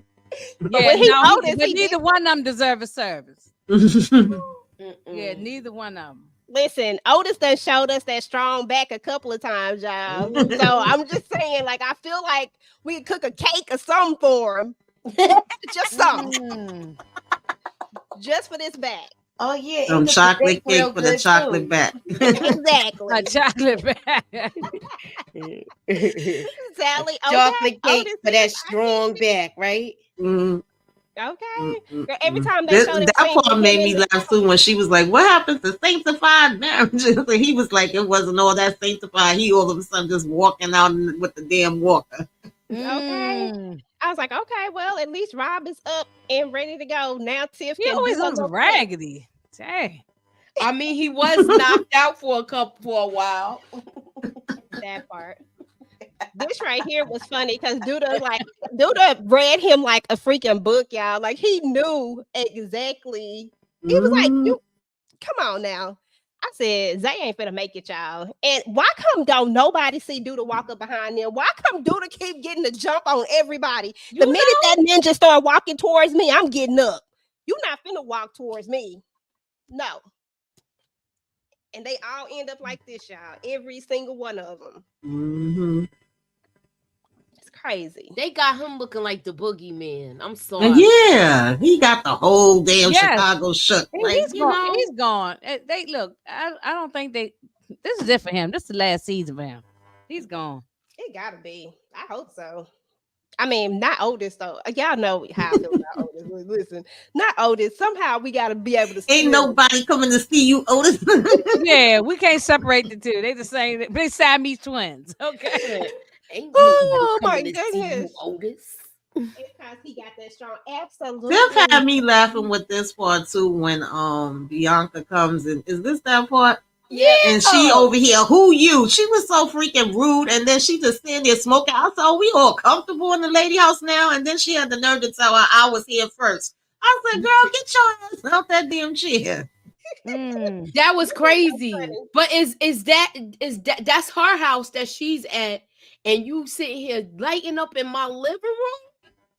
But when Otis, but neither one of them deserve a service. Yeah, neither one of them. Listen, Otis done showed us that strong back a couple of times, y'all. So I'm just saying, like, I feel like we could cook a cake or something for him. Just something. Just for this back. Oh yeah, some chocolate cake for the chocolate back. Exactly. A chocolate back. Sally, chocolate cake for that strong back, right? Okay. Girl, every Mm-mm-mm. time they show that That scene part with him made in me the laugh too when she was like, "What happens to sanctified marriages?" And he was like, "It wasn't all that sanctified." He all of a sudden just walking out with the damn walker. okay. Mm. I was like, okay, well, at least Rob is up and ready to go. Now Tiff He can do always a looks little thing. raggedy. Dang. I mean, he was knocked out for a while. That part. This right here was funny because Duda read him like a freaking book, y'all. Like he knew exactly. He was like, Mm, "You come on now." I said, "Zay ain't finna make it, y'all." And why come don't nobody see Duda walk up behind them? Why come Duda keep getting the jump on everybody? You The minute know? that ninja start walking towards me, I'm getting up. You not finna walk towards me, no. And they all end up like this, y'all. Every single one of them. hmm It's crazy. They got him looking like the boogeyman. I'm And sorry. yeah, he got the whole damn Yes. Chicago shook. Like, He's you gone. know, He's gone. They look. I don't think they. This is it for him. This is the last season for him. He's gone. It gotta be. I hope so. I mean, not Otis though. Y'all know how I feel about Otis. Listen, not Otis. Somehow we gotta be able to see ain't him. nobody coming to see you, Otis. Yeah, we can't separate the two. They the same. They Siamese twins. Okay. Ain't nobody Oh my coming to see you, goodness. Otis. It's because he got that strong. Tiff Absolutely. had me laughing with this part too when Bianca comes in. Is this that part? Yeah. And she over here, who you? She was so freaking rude, and then she just standing there smoking. I said, "Oh, we all comfortable in the lady house now." And then she had the nerve to tell her I was here first. I said, "Girl, get your ass out that damn chair." Mm. That was crazy. funny. But is that's her house that she's at, and you sitting here lighting up in my living room?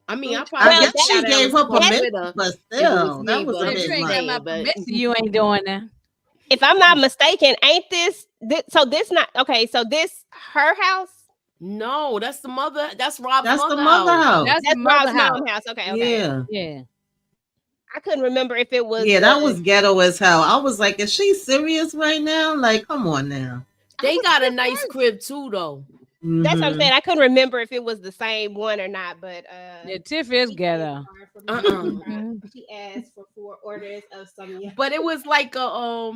I mean, I probably I Well, would guess have she got down gave and her fucked that permission, with her but if it was still, that me. was a But I'm If bit you just ain't got much. my saying. But permission, you ain't doing that. if I'm not mistaken, ain't this so this not okay, so this her house? no, that's the mother. That's Rob's That's the mother mother house. house. That's the That's mother Rob's house. mom house. Okay, okay. Yeah. Yeah. I couldn't remember if it was Yeah, that the was ghetto as hell. I was like, is she serious right now? Like, come on now. They was got a confused. nice crib too, though. That's what I'm Mm-hmm. saying. I couldn't remember if it was the same one or not, but Yeah, Tiff is she ghetto. Uh-uh. She asked for 4 orders of some But it was like a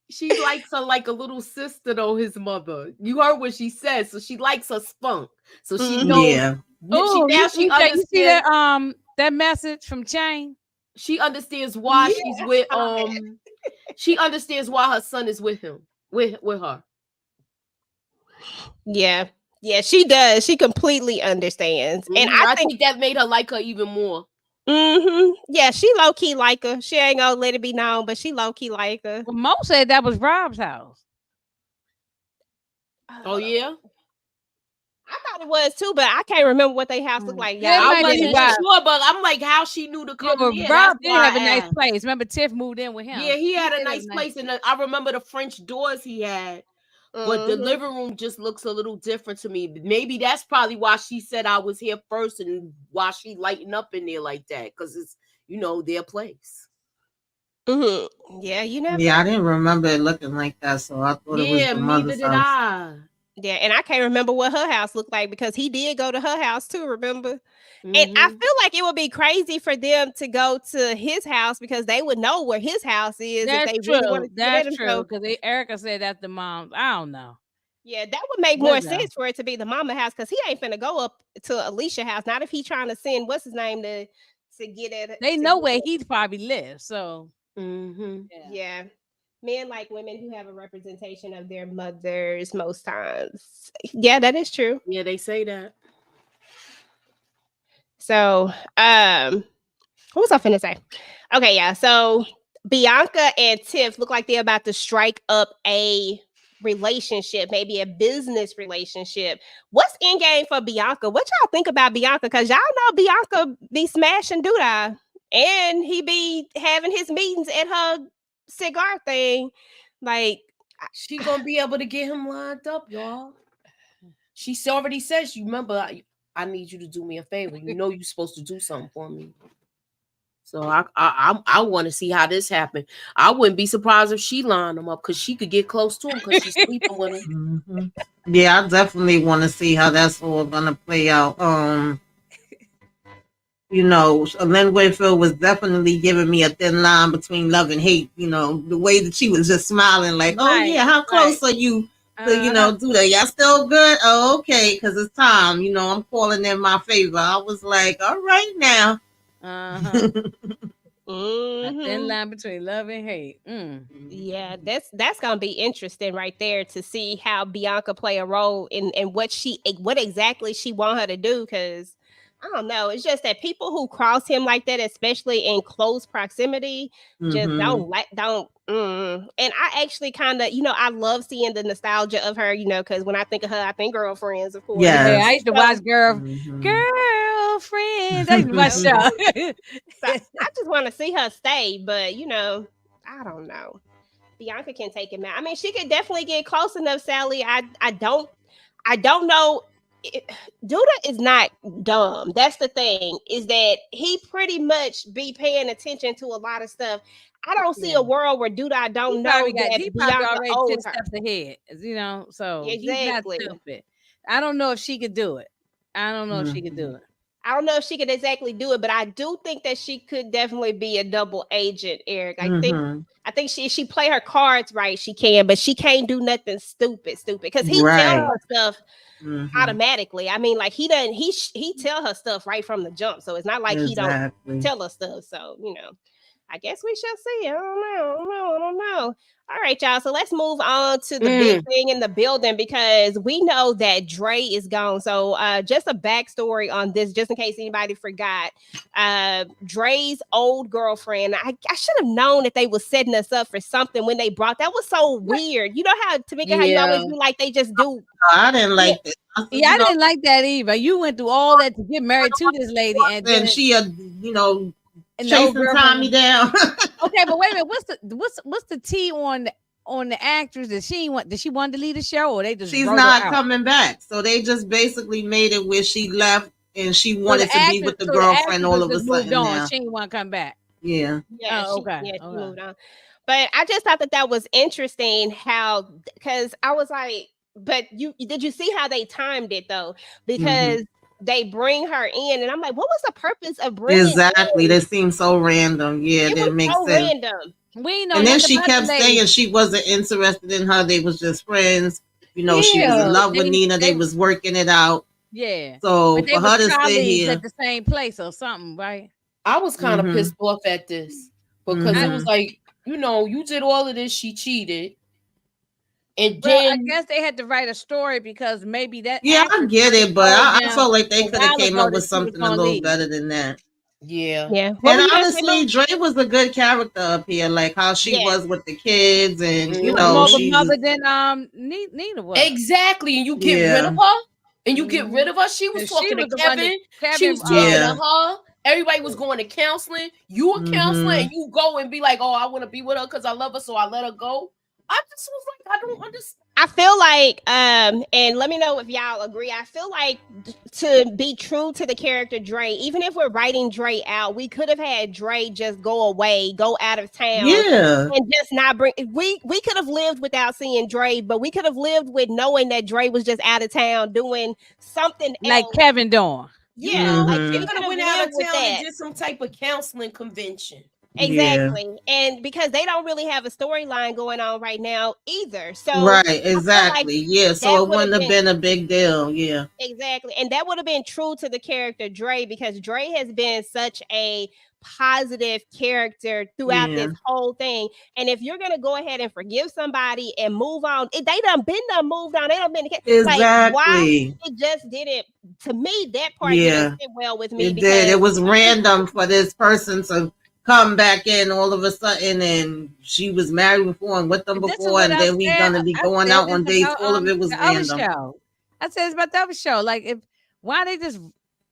she likes her like a little sister though, his mother. You heard what she said, so she likes her spunk. So she Mhm. knows Yeah. she Oh, now she you see understands that message from Chain? she understands why Yeah, she's I with saw that. she understands why her son is with him. With her. Yeah. Yeah, she does. She completely understands. And Mhm. I I think think that made her like her even more. yeah, she low key like her. She ain't gonna let it be known, but she low key like her. Well, Mo said that was Rob's house. Oh yeah? I thought it was too, but I can't remember what they house looked like. Yeah, it Y'all. I might be wasn't Rob. sure, but I'm like how she knew to Yeah, come but there. That's Rob did why have I a nice asked. place. Remember, Tiff moved in with him. Yeah, he had a did have nice place, and I remember the French doors he had. But the Mhm. living room just looks a little different to me. Maybe that's probably why she said I was here first, and why she lighting up in there like that, because it's their place. Mhm. Yeah, you never. Yeah, I didn't remember it looking like that, so I thought it was Yeah, the neither mother's did house. I. Yeah, and I can't remember what her house looked like because he did go to her house too, remember? And I Mhm. feel like it would be crazy for them to go to his house because they would know where his house is if That's they really true. wanted to get at That's him. true. So Because Erica said that's the mom's. I don't know. yeah, that would make more What though? sense for it to be the mama house because he ain't finna go up to Alicia house. Not if he trying to send what's his name to get at They to know get where at. he probably lives. So Mhm. yeah. Yeah. Men like women who have a representation of their mothers most times. Yeah, that is true. Yeah, they say that. So, what was I finna say? Okay, yeah. So Bianca and Tiff look like they're about to strike up a relationship, maybe a business relationship. What's in game for Bianca? What y'all think about Bianca? Because y'all know Bianca be smashing Duda, and he be having his meetings at her cigar thing. Like, She gonna be able to get him lined up, y'all. She already says, "You remember, I need you to do me a favor. You know you're supposed to do something for me." So I want to see how this happened. I wouldn't be surprised if she lined him up because she could get close to him because she's sleeping with him. Mm-hmm. Yeah, I definitely want to see how that's all gonna play out. Lynn Whitfield was definitely giving me a thin line between love and hate. The way that she was just smiling, like, "Oh Right, yeah, how right. close are you to Uh-huh. do that? Y'all still good? Oh, okay, because it's time. I'm calling in my favor." I was like, "All right now." Uh-huh. A thin Hmm. line between love and hate. Yeah, that's gonna be interesting right there to see how Bianca play a role in what exactly she want her to do. Because I don't know, it's just that people who cross him like that, especially in close proximity, just Hmm. don't like don't. And I actually kind of, I love seeing the nostalgia of her, because when I think of her, I think girlfriends, of course. Yeah, I Yes. used to So, watch Hmm. Girlfriend. That used to be my you know, show. so I just want to see her stay, but I don't know. Bianca can take him out. I mean, she could definitely get close enough, Sally. I don't know. It, Duda is not dumb. That's the thing, is that he pretty much be paying attention to a lot of stuff. I don't see Yeah. a world where Duda don't know that He probably Bianca already owed 10 her. steps ahead, so he's not Exactly. stupid. I don't know if she could do it. I don't know if she could do Hmm. it. I don't know if she could exactly do it, but I do think that she could definitely be a double agent, Eric. I think Hmm. I think she play her cards right, she can, but she can't do nothing stupid. Because he tell Right. her stuff Hmm. automatically. I mean, like he doesn't he tell her stuff right from the jump, so it's not like he don't Exactly. tell her stuff. So I guess we shall see. I don't know. I don't know. I don't know. All right, y'all. So let's move on to the big Mm. thing in the building, because we know that Dre is gone. So just a backstory on this, just in case anybody forgot. Dre's old girlfriend. I should have known that they was setting us up for something when they brought. That was so weird. You know how, Tamika, how you always Yeah. do, like they just do. I didn't Yeah, like this. I said, Yeah, I didn't like that either. You went through all that to get married to this lady, and and then she, and the old chasing Tommy girlfriend. down. Okay, but wait a minute. What's the tea on the actress that she want? Did she want to leave the show, or they just She's wrote her not out? coming back. So they just basically made it where she left and she So wanted to be with the the girlfriend actress all was of a just moved sudden on. now. She didn't want to come back. Yeah. yeah, Oh, she okay, yeah she okay. moved on. But I just thought that was interesting how, because I was like, but you see how they timed it though? Hmm. Because they bring her in, and I'm like, what was the purpose of bringing Exactly. in? That seemed so random. Yeah, it It was didn't make so sense. random. We ain't know And then nothing she about the kept lady. saying she wasn't interested in her. They was just friends. She was in Yeah. love with Nina. They They was working it out. Yeah, So but they for was her to stay colleagues at here. the same place or something, right? I was kind of Hmm. pissed off at this because it I, was Hmm. like, you did all of this, she cheated. And well, I then guess they had to write a story because maybe that Yeah, I actress get already it, but told I them felt like a they could have while came ago up that with she was something a gonna little leave. better than that. yeah. Yeah. What And were you gonna say, honestly, Mo? Dre was a good character up here, like how she Yes. was with the kids, and She was more of a she was, mother than Nina was. Exactly. And you get rid of yeah, her. And you get Hmm. rid of her. She was And she talking to was the one that Kevin. She Kevin was talking to yeah, her. Everybody was going to counseling. You a counselor hmm, and you go and be like, oh, I want to be with her because I love her, so I let her go. I just was like, I don't understand. I feel like, and let me know if y'all agree. I feel like to be true to the character Dre, even if we're writing Dre out, we could have had Dre just go away, go out of town, yeah, and just not bring. We could have lived without seeing Dre, but we could have lived with knowing that Dre was just out of town doing something like else. Kevin Dawn. Yeah, Yeah. like He we hmm, could could have have went out lived of with town and that. did some type of counseling convention. yeah, Exactly. And because they don't really have a storyline going on right now either. So right, I feel like exactly, yeah. that So it would have wouldn't have been been a big deal, yeah, exactly. And that would have been true to the character Dre, because Dre has been such a positive character throughout yeah, this whole thing. And if you're gonna go ahead and forgive somebody and move on, they done moved on. They done been like, why exactly, it just didn't, to me, that part didn't yeah. sit well with me, It did. It because was random for this person to come back in all of a sudden, and she was married before and with them This is before, what and I then we said. gonna be I going said out this on dates. about All of it was the other random. show. I said it's about the other show. Like, if why they just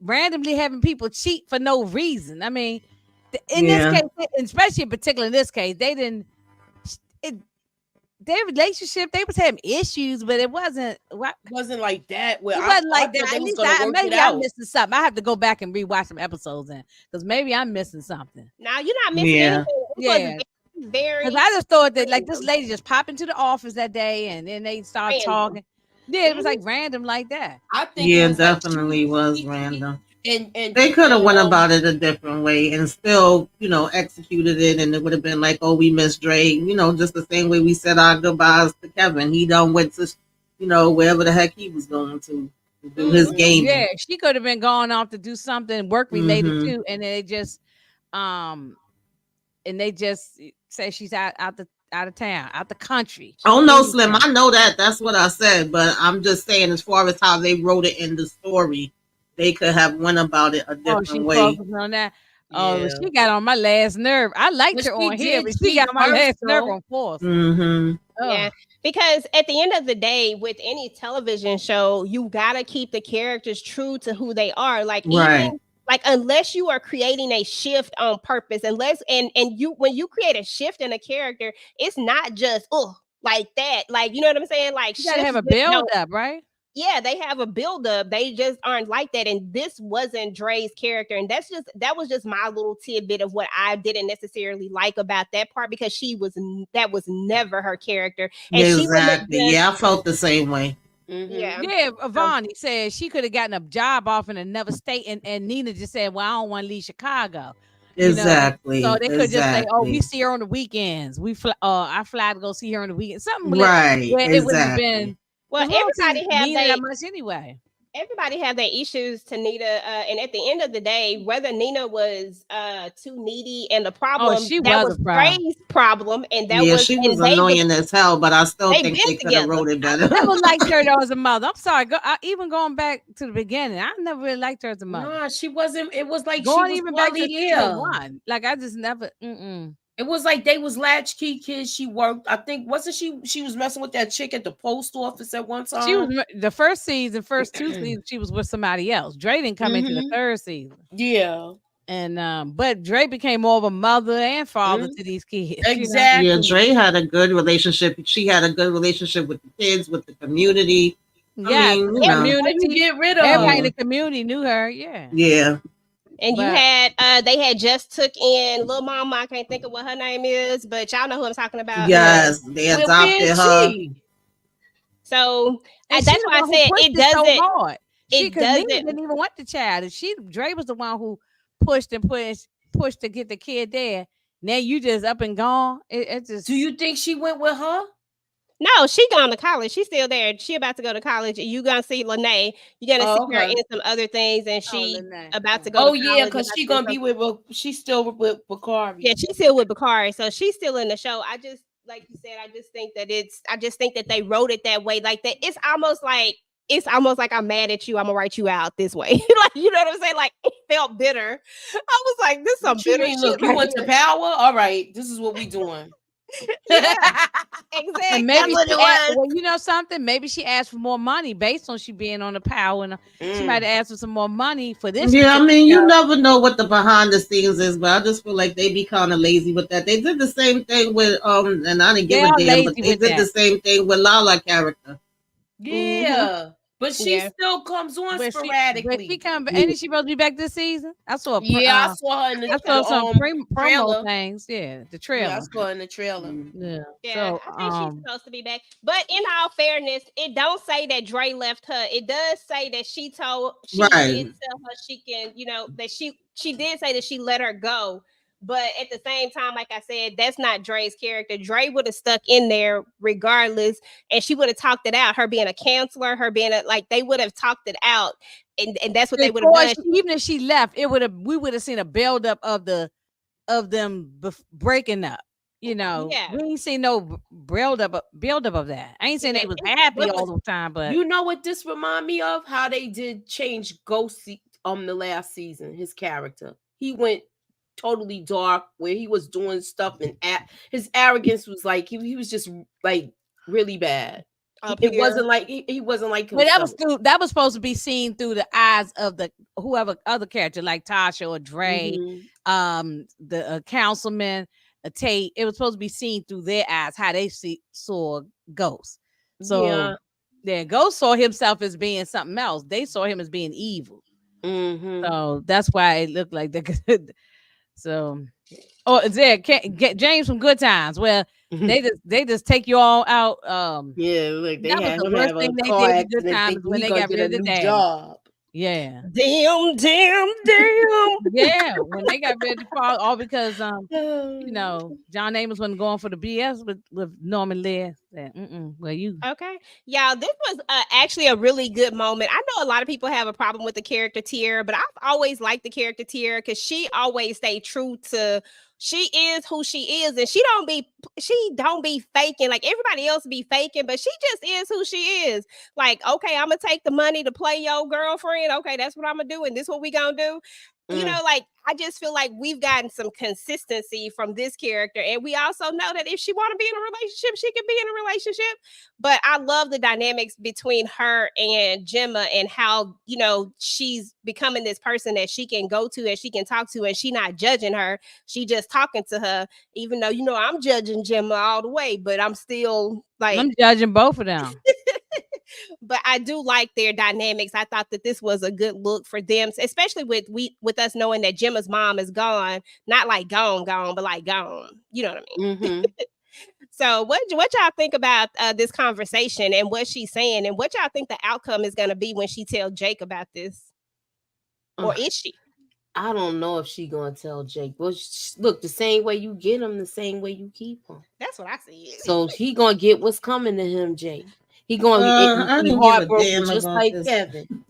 randomly having people cheat for no reason. I mean, in this Yeah. case, especially in particular in this case, they didn't. It, their relationship, they was having issues, but it wasn't. It wasn't like that. Where It I wasn't like thought that. they At was least gonna work it maybe I'm out. missing something. I have to go back and rewatch some episodes in, because maybe I'm missing something. now you're not missing Yeah. anything. It was Yeah, very, because I just thought that, like, this random. lady just popped into the office that day and then they start Random. talking. Yeah, it was Mhm. like random like that. I think it Yeah, was like definitely was random. and They could have and went about it a different way and still, executed it, and it would have been like, oh, we miss Dre. Just the same way we said our goodbyes to Kevin. He done went to, wherever the heck he was going to do his Yeah, gaming. she could have been going off to do something work related Hmm. too, and um they just say she's out of town, out the country. She Oh no, Slim, anything. I know that. That's what I said, but I'm just saying, as far as how they wrote it in the story, they could have went about it a Oh, different she way. focused on that. Oh, but yeah. she got on my last nerve. I liked But her she on here, did but she got speak on my first last nerve though. on Force. Hmm. Oh, Yeah, because at the end of the day, with any television show, you gotta keep the characters true to who they are. Like even Right. like unless you are creating a shift on purpose, unless and you when you create a shift in a character, it's not just oh like that. Like you know what I'm saying? Like you got to shifts have a just build don't. up, right? Yeah, they have a buildup. They just aren't like that. And this wasn't Dre's character. And that was just my little tidbit of what I didn't necessarily like about that part because that was never her character. And she wouldn't have Exactly. just Yeah, I felt the same way. Mm-hmm. yeah. Yeah, So Avani said she could have gotten a job off in another state, and Nina just said, "Well, I don't want to leave Chicago," you know. So Exactly. they could just say, "Oh, we Exactly. see her on the weekends. I fly to go see her on the weekend." Something Right. where it wouldn't have been Exactly. well, because we don't see Nina that much anyway. everybody have their issues to Nita, and at the end of the day, whether Nina was too needy and the Oh, problem she that was a was problem. Dre's problem, Yeah, she was annoying as hell, but I still they've think been they could have together. wrote it I better. Never liked her though as a mother. I'm sorry. Even going back to the beginning, I never really liked her as a mother. Nah, she wasn't. It was like she Going was even back hardly to season there. one, like I just never. Mm-mm. It was like they was latchkey kids. She worked. I think wasn't she? She was messing with that chick at the post office at one She was time. the first season, first two seasons. She was with somebody else. Dre didn't come into the Mm-hmm. third season, Yeah. and but Dre became more of a mother and father Mm-hmm. to these kids. You know. Yeah, Exactly. Dre had a good relationship. She had a good relationship with the kids, with the community. I Yes, mean, with the How you community. get rid of Everybody in her? yeah, the community knew her. Yeah, yeah, And you but had they had just took in little mama. I can't think of what her name is, but y'all know who I'm talking about. Yeah. yes, they Where adopted is her. she? So and she that's the why I one who said pushed it so hard. She it because Nina doesn't didn't even want the child. And Dre was the one who pushed and pushed to get the kid there. Now you just up and gone. It Do just you think she went with her? no, she gone to college. She's still there. She about to go to college. And you gonna see Lene. You're gonna see Oh, her okay. in some other things, and oh she Lene. about to Oh. go to Oh yeah, college. because About she to do gonna be something. with. She's still with Yeah, Bakari. she's still with Bakari, so she's still in the show. I just like you said, I just think that they wrote it that way. Like that it's almost like I'm mad at you. I'm gonna write you out this way. Like you know what I'm saying? Like it felt bitter. I was like, this some What you bitter mean? shit Look, you right want the here. power? All right, this is what we doing. Yeah, And exactly. That's maybe what she it asked, was. well, you know something? Maybe she asked for more money based on she being on the power, and she might Mm. have asked for some more money for this Yeah, I particular mean, you show. never know what the behind the scenes is, but I just feel like they be kind of lazy with that. They did the same thing with and I didn't They give a are damn, but lazy they with did the that. same thing with Lala character. Hmm. Yeah, but she Yeah. still comes on But she sporadically. come, Yeah, ain't she supposed to be back this season? Yeah, I saw her in I the think I so. saw some promo trailer. things. Yeah, the Yeah, I trailer. saw her in the trailer. Yeah. Yeah, So I think she's supposed to be back. But in all fairness, it don't say that Dre left her. It does say that she did right. tell her she can, that she did say that she let her go. But at the same time, like I said, that's not Dre's character. Dre would have stuck in there regardless, and she would have talked it out. Her being a counselor, her being like they would have talked it out, and that's what they would have before done. even if she left, we would have seen a buildup of them breaking up. You know, Yeah, we ain't seen no build up of that. I ain't saying yeah, they was happy But all the time, but you know what this remind me of? How they did change Ghost the last season. His character, he went totally dark where he was doing stuff and his arrogance was like he was just like really bad. up It here. wasn't like he wasn't like but himself. that was supposed to be seen through the eyes of the whoever other character like Tasha or Dre, Mhm. the councilman, Tate. It was supposed to be seen through their eyes how they saw Ghost. So Yeah. yeah, Ghost saw himself as being something else. They saw him as being evil. Mm-hmm. So that's why it looked like they could. So, oh, Zed, can't get James from Good Times. Well, they just take you all out. Yeah, like they That was had the him worst have a thing they car did in Good accident Times is thinking when he they gonna got get rid a of the new daddy. job. Yeah. Damn, damn, damn. Yeah. When they got ready to fall, all because John Amos wasn't going for the BS with Norman Lear. Said, well, you. Okay. Yeah, this was actually a really good moment. I know a lot of people have a problem with the character Tiara, but I've always liked the character Tiara because she always stayed true to she is who she is, and she don't be faking like everybody else be faking, but she just is who she is. Like, okay, I'm gonna take the money to play your girlfriend. Okay, that's what I'm gonna do, and this what we gonna do. Like I just feel like we've gotten some consistency from this character, and we also know that if she want to be in a relationship, she can be in a relationship. But I love the dynamics between her and Gemma, and how she's becoming this person that she can go to and she can talk to, and she not judging her. She just talking to her, even though I'm judging Gemma all the way, but I'm still like I'm judging both of them. but I do like their dynamics. I thought that this was a good look for them, especially with us knowing that Gemma's mom is gone, not like gone, but like gone. You know what I mean? Mm-hmm. So what y'all think about this conversation and what she's saying, and what y'all think the outcome is going to be when she tells Jake about this, or is she? I don't know if she gonna tell Jake. Well, look, the same way you get him, the same way you keep him. That's what I see. So he gonna get what's coming to him, Jake. He gonna I be didn't give a heartbroken damn just about like this. Kevin.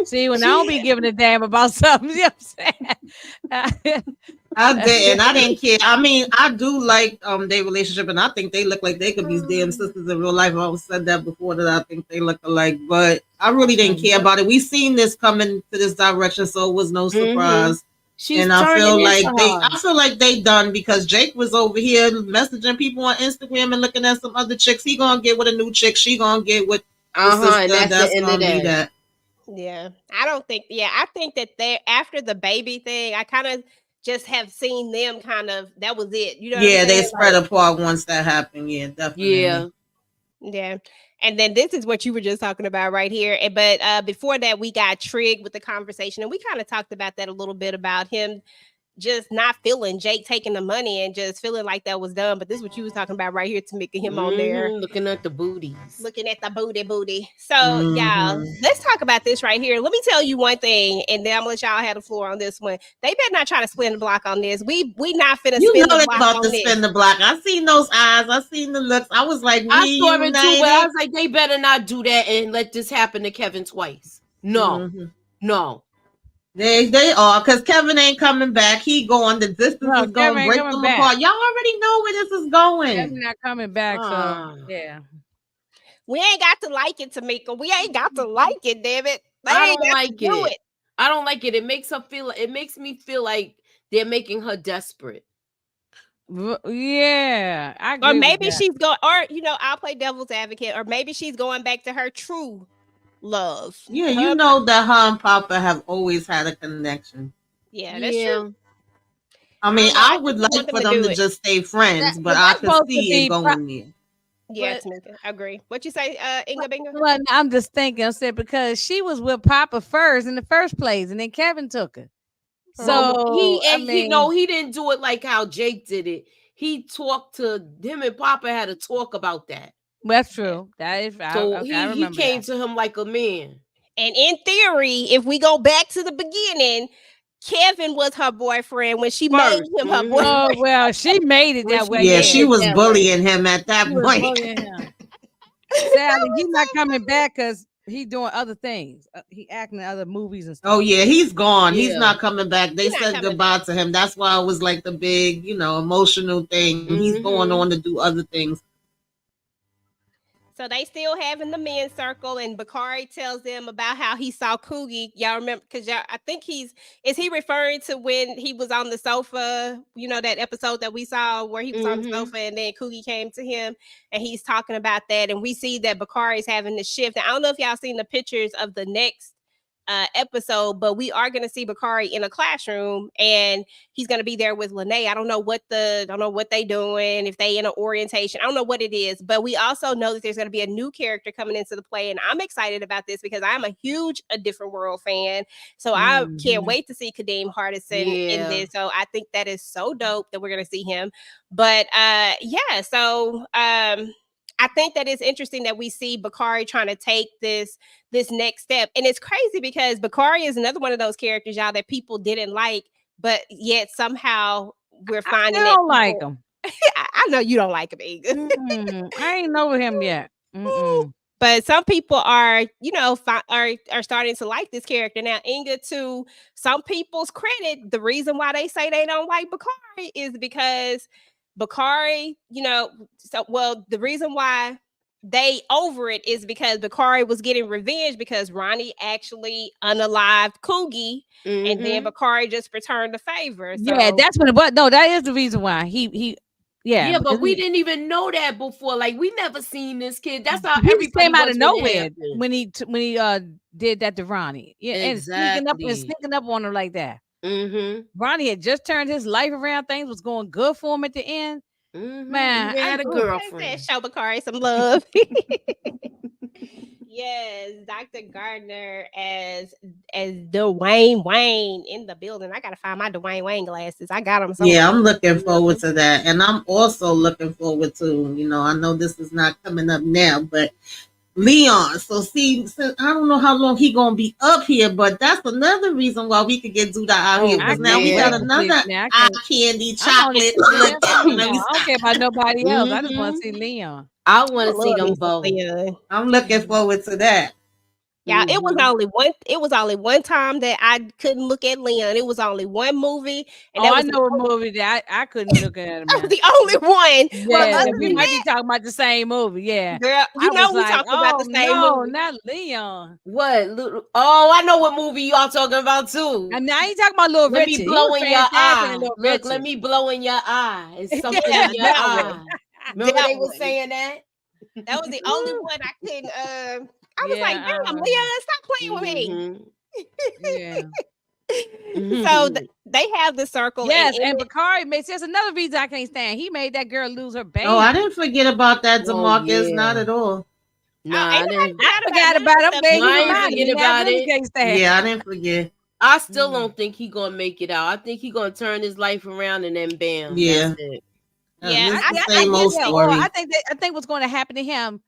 See, when I don't be giving a damn about something, you know what I'm saying? I didn't. I didn't care. I mean, I do like their relationship, and I think they look like they could be damn sisters in real life. I always said that before, that I think they look alike, but I really didn't care about it. We seen this coming to this direction, so it was no surprise. She's and I feel like they done, because Jake was over here messaging people on Instagram and looking at some other chicks. He gonna get with a new chick. She gonna get with the sister. And that's the end gonna of be that. that. Yeah, I think that they after the baby thing, I kind of just have seen them kind of, that was it. You know what I'm saying? They spread apart once that happened. Yeah, definitely. Yeah. And then this is what you were just talking about right here. But before that, we got Trig with the conversation, and we kind of talked about that a little bit, about him just not feeling Jake taking the money and just feeling like that was done. But this is what you was talking about right here, to making him on there. Looking at the booties. Looking at the booty. So, y'all, let's talk about this right here. Let me tell you one thing, and then I'm going to let y'all have the floor on this one. They better not try to spin the block on this. We not finna spin the block about on to this. spin the block. I seen those eyes. I seen the looks. I was like, I saw it too, but I was like, they better not do that and let this happen to Kevin twice. No. No. They are, because Kevin ain't coming back. He going. The distance is going to break them apart. Y'all already know where this is going. Kevin not coming back, so yeah. We ain't got to like it, Tamika. We ain't got to like it, damn it. I don't like it. I don't like it. It makes me feel like they're making her desperate. Yeah, I agree. Or maybe she's going, or I'll play devil's advocate, or maybe she's going back to her true love. Yeah, you know that her and Papa have always had a connection. Yeah, that's true. I mean, I would like for them to just stay friends, but I could see it going there. Yeah, Tamika, I agree. What you say, Inga Binga? Well, I'm just thinking, I said, because she was with Papa first in the first place, and then Kevin took her. So he didn't do it like how Jake did it. He talked to him, and Papa had a talk about that. That's true. That is so. He came to him like a man. And in theory, if we go back to the beginning, Kevin was her boyfriend when she made him her boyfriend. Oh, well, she made it that way. Yeah, she was bullying him at that point. Sally, he's not coming back because he's doing other things. He acting in other movies and stuff. Oh, yeah, he's gone. Yeah. He's not coming back. They said goodbye to him. That's why it was like the big, emotional thing. He's going on to do other things. So they still having the men's circle, and Bakari tells them about how he saw Coogie. Y'all remember? Because I think is he referring to when he was on the sofa? That episode that we saw where he was on the sofa, and then Coogie came to him, and he's talking about that. And we see that Bakari's having the shift. Now, I don't know if y'all seen the pictures of the next episode, but we are going to see Bakari in a classroom, and he's going to be there with Lene. I don't know what they doing, if they in an orientation. I don't know what it is, but we also know that there's going to be a new character coming into the play, and I'm excited about this because I'm a huge A Different World fan. So I can't wait to see Kadeem Hardison in this. So I think that is so dope that we're going to see him. But so I think that it's interesting that we see Bakari trying to take this next step. And it's crazy because Bakari is another one of those characters, y'all, that people didn't like, but yet somehow we're I finding still that don't like people, him. I know you don't like him either. I ain't over him yet. But some people are, are starting to like this character now. Inga, to some people's credit, the reason why they say they don't like Bakari is because Bakari, the reason why they over it is because Bakari was getting revenge because Ronnie actually unalived Coogie, and then Bakari just returned the favor. Yeah, So that's what it was. No, that is the reason why he Yeah, but we he, didn't even know that before. Like we never seen this kid. That's how he just everybody came out was of when it nowhere happened. when he did that to Ronnie. Yeah, and sneaking up on her like that. Ronnie had just turned his life around. Things was going good for him at the end. Man, Even had a I girlfriend. said, show Bakari some love. Yes, Dr. Gardner as Dwayne Wayne in the building. I gotta find my Dwayne Wayne glasses. I got them somewhere. Yeah, I'm looking forward to that. And I'm also looking forward to, I know this is not coming up now, but Leon. So see, since I don't know how long he gonna be up here, but that's another reason why we could get Duda out here. I Because now we can't got wait to see. another Man, eye candy I'm only chocolate. here for Leon. Let me I don't stop. care about nobody else. I just want to see Leon. I I want to see love me them some both. Leon. I'm looking forward to that. Yeah, it was only one time that I couldn't look at Leon. It was only one movie, and that I was know a movie that I couldn't look at him that was in. the only one. But Yeah, other we than might be that, talking about the same movie. Yeah, girl, I was we like, talking about the oh same no, movie. not Leon. What? Oh, I know what movie y'all talking about too. And now I ain't talking about Little Let Richard. me He blow was in your fantastic in eye. Little Look, Richard. let me blow in your eye. It's something Yeah, in your that eye. one. Remember That they was one. saying that? That was the only one I couldn't. I was like, Yeah, damn, Leon, stop playing with me. yeah. So they have the circle, and Yes, in and it, Bakari makes that's another reason I can't stand. He made that girl lose her baby. Oh, I didn't forget about that, Oh, Demarcus. yeah. Not at all. Nah, I ain't didn't. nobody I forgot forgot about about none him. of Glad the you I ain't stuff. reminded me. forget Now I about really it. can't stand. Yeah, I didn't forget. I still don't think he gonna make it out. I think he gonna turn his life around and then bam, Yeah. that's it. Yeah, It's the I same did old think. Or story. I think what's going to happen to him.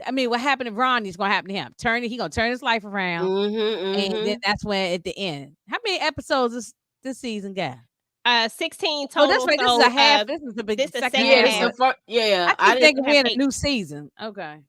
I mean, what happened to Ronnie is going to happen to him. He gonna turn his life around, and then that's when at the end. How many episodes this season got? 16 Oh, that's total. right. This is So a half. This is the big this the second second Yeah, half. this half. the first. Yeah, I keep thinking have we're in a 8. new season. Okay.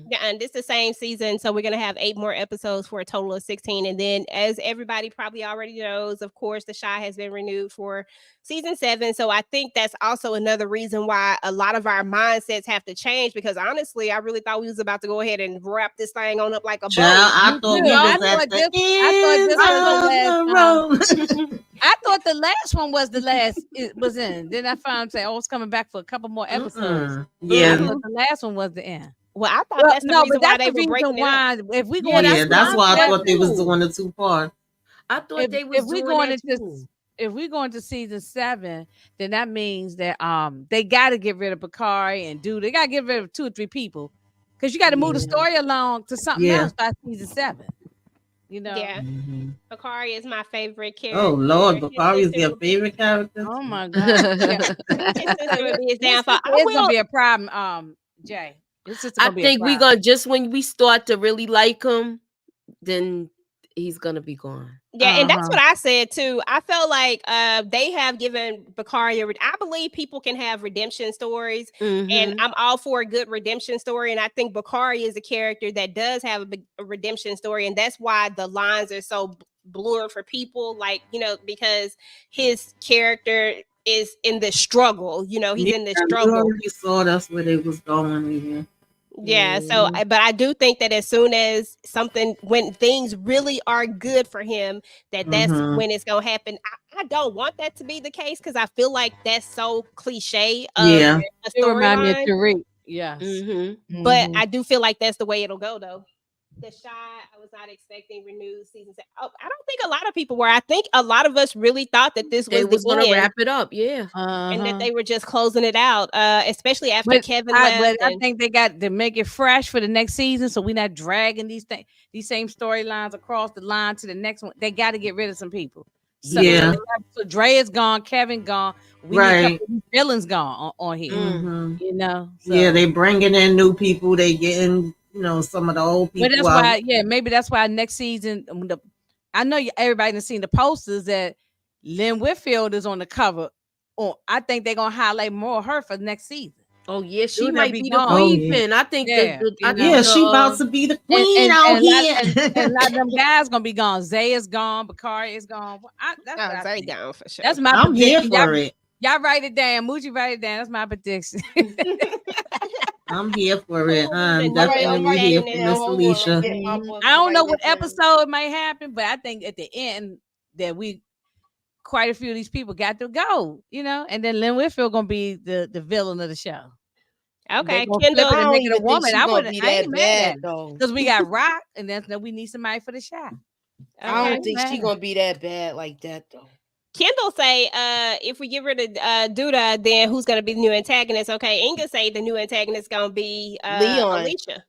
Yeah, and this is the same season, so we're gonna have 8 more episodes for a total of 16. And then, as everybody probably already knows, of course, The Shy has been renewed for season 7. So I think that's also another reason why a lot of our mindsets have to change. Because honestly, I really thought we was about to go ahead and wrap this thing on up like a Child, bow. I thought we I was at thought the this. I thought end this was the last. of the road. I thought the last one was the last. It was in. Then I found say, oh, it's coming back for a couple more episodes. I Yeah, thought the last one was the end. Well, I thought Well, that's the no, reason but why that's they the were reason breaking it up. why if we Yeah, going yeah, into that's why I thought thought they was too. doing the 2 part. I thought they was if we doing going that into too. if we going to season 7, then that means that they got to get rid of Bakari and Dude. They got to get rid of 2 or 3 people because you got to move the Yeah. story along to something Yeah. else by season 7. You know. Yeah, Bakari is my favorite character. Oh Lord, His Bakari is sister your will be- favorite character? Oh my God. Yeah. His sister would be his His downfall. sister is gonna be a problem, Jay. His sister I gonna be a think we problem. gonna just when we start to really like him, then he's gonna be gone. Yeah, and that's Uh-huh. what I said too. I felt like they have given Bakari I believe people can have redemption stories, and I'm all for a good redemption story. And I think Bakari is a character that does have a redemption story, and that's why the lines are so blurred for people. Like, because his character is in the struggle. He's in the Yeah, we struggle. already saw that's where they was going. Yeah. Yeah, so but I do think that as soon as when things really are good for him, that's when it's gonna happen. I don't want that to be the case because I feel like that's so cliche of Yeah. a It remind me of storyline. Tariq. Yes. But I do feel like that's the way it'll go, though. The Shy, I was not expecting renewed season 7. Oh, I don't think a lot of people were. I think a lot of us really thought that this They was was the gonna end, wrap it up, yeah. and that they were just closing it out, especially after But Kevin I left. think they got to make it fresh for the next season, so we're not dragging these same storylines across the line to the next one. They got to get rid of some people. Yeah. So Dre is gone, Kevin gone. We need a Right. couple of these villains gone on here. Mm-hmm. You know, Yeah, so they bringing in new people. They getting, some of the old well, people that's out. why. Yeah, maybe that's why next season. I know everybody has seen the posters that Lynn Whitfield is on the cover. Or I think they're gonna highlight more of her for next season. Oh yeah, she Dude, that might be be the gone. Oh queen yeah. pin. I think Yeah, I you think Yeah, know, the she about to be the and queen and out and a lot here. and a lot of them guys gonna be gone. Zay is gone. Bakari is gone. That's what Oh, I they think. gone for sure. That's my I'm here prediction. for it. Y'all write it down. Moochie, write it down. That's my prediction. I'm here for it. Who will be the I'm all new right, I'm definitely writing here it for antagonist? down. Miss Hold on, I'm Alicia. getting my book I to don't know write what it down. episode might happen, but I think at the end that we quite a few of these people got to go, and then Lynn Whitfield gonna be the villain of the show. They Okay, gonna flip it I Kendall. and don't make it a even think woman. she gonna be I that ain't mad at bad it though. because we got Rock, and then we need somebody for the shot. I I Okay. don't ain't think she mad. gonna be that bad like that though. Kendall say, if we get rid of Duda, then who's gonna be the new antagonist? Okay, Inga say the new antagonist gonna be Leon. Alicia.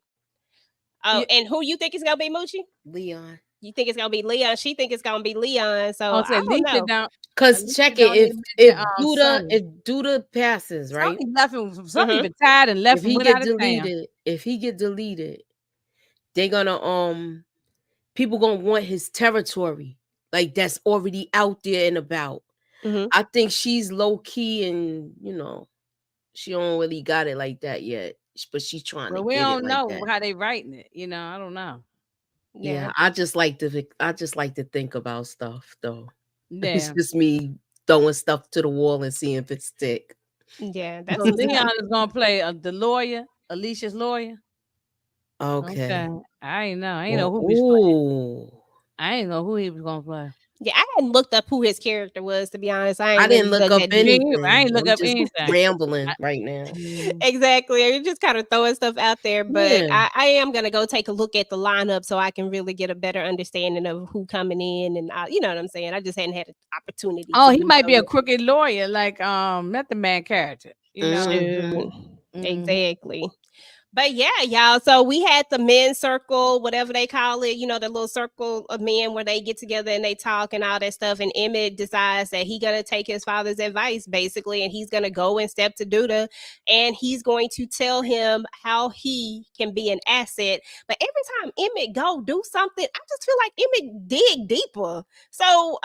Oh, Yeah. and who you think is gonna be Moochie? Leon. You think it's gonna be Leon? She think it's gonna be Leon. So I'll say I don't Alicia know. down. Cause Alicia check it, don't if even if mention Duda Sonny. if Duda passes, right? Sonny left him. Sonny Mhm. retired and left If and he went get out of town. deleted, they're gonna people gonna want his territory. Like that's already out there and about. Mhm. I think she's low key and she don't really got it like that yet. But she's trying to But we get it don't like know that. how they writing it. I don't know. Yeah, Yeah. I just like to think about stuff though. It's Yeah. just me throwing stuff to the wall and seeing if it stick. Yeah. So That's Leon is gonna play the lawyer, Alicia's lawyer. Okay. Okay. I ain't know. I ain't know Well, who he's playing. ooh. I ain't know who he was gonna play. yeah. I hadn't looked up who his character was to be honest. I I ain't didn't really look dug up that Me deep. either. I anything. ain't look I'm up just anything. rambling I, right now. Exactly. You're just kind of throwing stuff out there, but Yeah. I am gonna go take a look at the lineup so I can really get a better understanding of who coming in, and you know what I'm saying. I just hadn't had an opportunity oh, to he do might be a so. crooked lawyer, like not the main character. Mm-hmm. Shoot. Mhm. Exactly. But yeah, y'all. So we had the men's circle, whatever they call it, the little circle of men where they get together and they talk and all that stuff. And Emmett decides that he's gonna take his father's advice, basically, and he's gonna go and step to Duda, and he's going to tell him how he can be an asset. But every time Emmett go do something, I just feel like Emmett dig deeper. So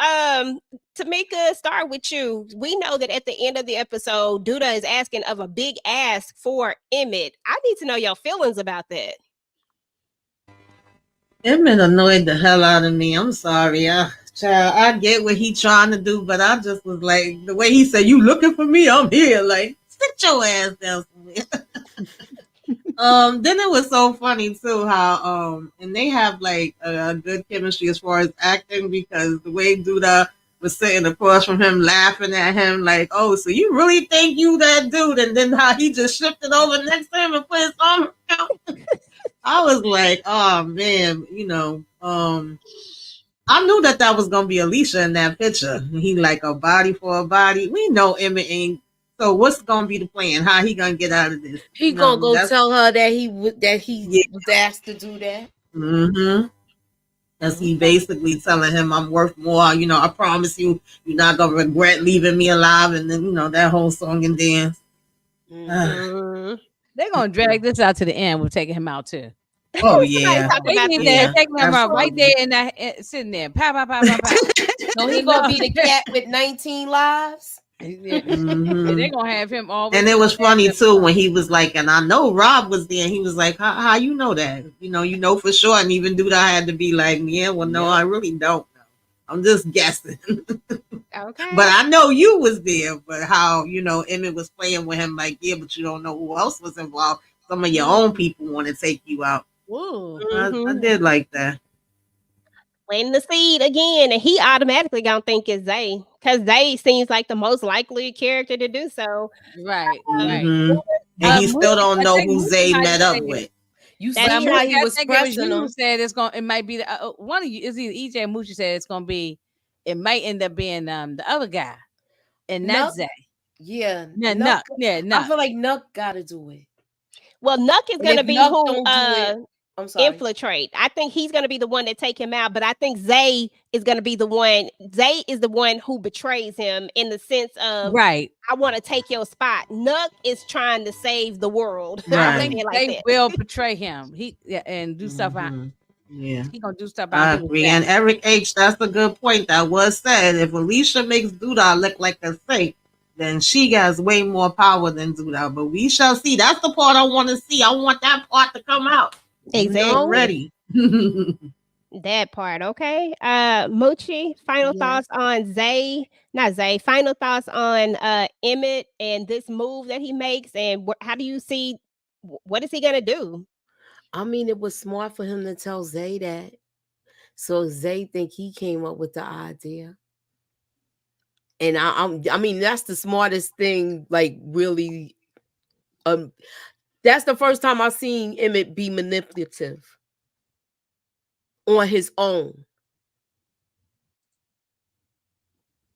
Tamika, start with you. We know that at the end of the episode, Duda is asking of a big ask for Emmett. I need to know your feelings about that. Emmett annoyed the hell out of me. I'm sorry. Child, I get what he trying to do, but I just was like, the way he said, "You looking for me? I'm here." Like, sit your ass down somewhere. Then it was so funny too how and they have like a good chemistry as far as acting because the way Duda was sitting across from him laughing at him like, "Oh, so you really think you that dude?" And then how he just shifted over next to him and put his arm around. I was like, "Oh man, I knew that was gonna be Alicia in that picture. He like a body for a body. We know Emmett ain't. So what's gonna be the plan? How he gonna get out of this? He gonna go That's tell her that he yeah. was asked to do that. Mm-hmm. As he basically telling him, "I'm worth more. I promise you, you're not gonna regret leaving me alive." And then that whole song and dance. Mm. They're gonna drag this out to the end. We're taking him out too. Oh Somebody yeah, talk They about need the to yeah, take him out right absolutely. there in that sitting there. Pow pow pow pow pow. So he gonna be the cat with 19 lives. Yeah, Mm-hmm. they're gonna have him always And it coming was back funny up. too when he was like, and I know Rob was there. And he was like, "How you know that? You know for sure." And even dude, I had to be like, "Yeah, well, no, I really don't know. I'm just guessing." Okay. But I know you was there. But how Emmett was playing with him like, "Yeah, but you don't know who else was involved. Some of your own people want to take you out." Ooh. I Mm-hmm. did like that. Planting the seed again, and he automatically gonna think it's Zay because Zay seems like the most likely character to do so. Right, right. Hmm. And he still Moochie, don't I know think who Moochie Zay might met have up said, with. You That's see but true. how Moochie, he I was think it was pressing you who him. said it might be the one of you. Is either EJ or Moochie said it's gonna be. It might end up being the other guy, and not Nuck, Zay. yeah, Yeah, Nuck. Nuck. Yeah, I Nuck. feel like Nuck got to do it. Well, Nuck is And gonna if be Nuck who don't do it, I'm sorry. infiltrate. I think he's going to be the one to take him out, but I think Zay is going to be the one. Zay is the one who betrays him in the sense of, Right. I want to take your spot. Nuck is trying to save the world. I I'm gonna Right. say think it like they that. will betray him. And do stuff out. Mhm. Yeah. He gonna do stuff behind I people's agree. back. And Eric H, that's a good point that was said. If Alicia makes Duda look like a fake, then she has way more power than Duda. But we shall see. That's the part I want to see. I want that part to come out. I'm No. Exactly. ready. That part, okay. Mochi, final Yes. thoughts on Zay, not Zay, final thoughts on Emmett and this move that he makes, and how do you see what is he gonna do? I mean, it was smart for him to tell Zay that. So Zay think he came up with the idea. And I mean, that's the smartest thing, like really. That's the first time I've seen Emmett be manipulative on his own.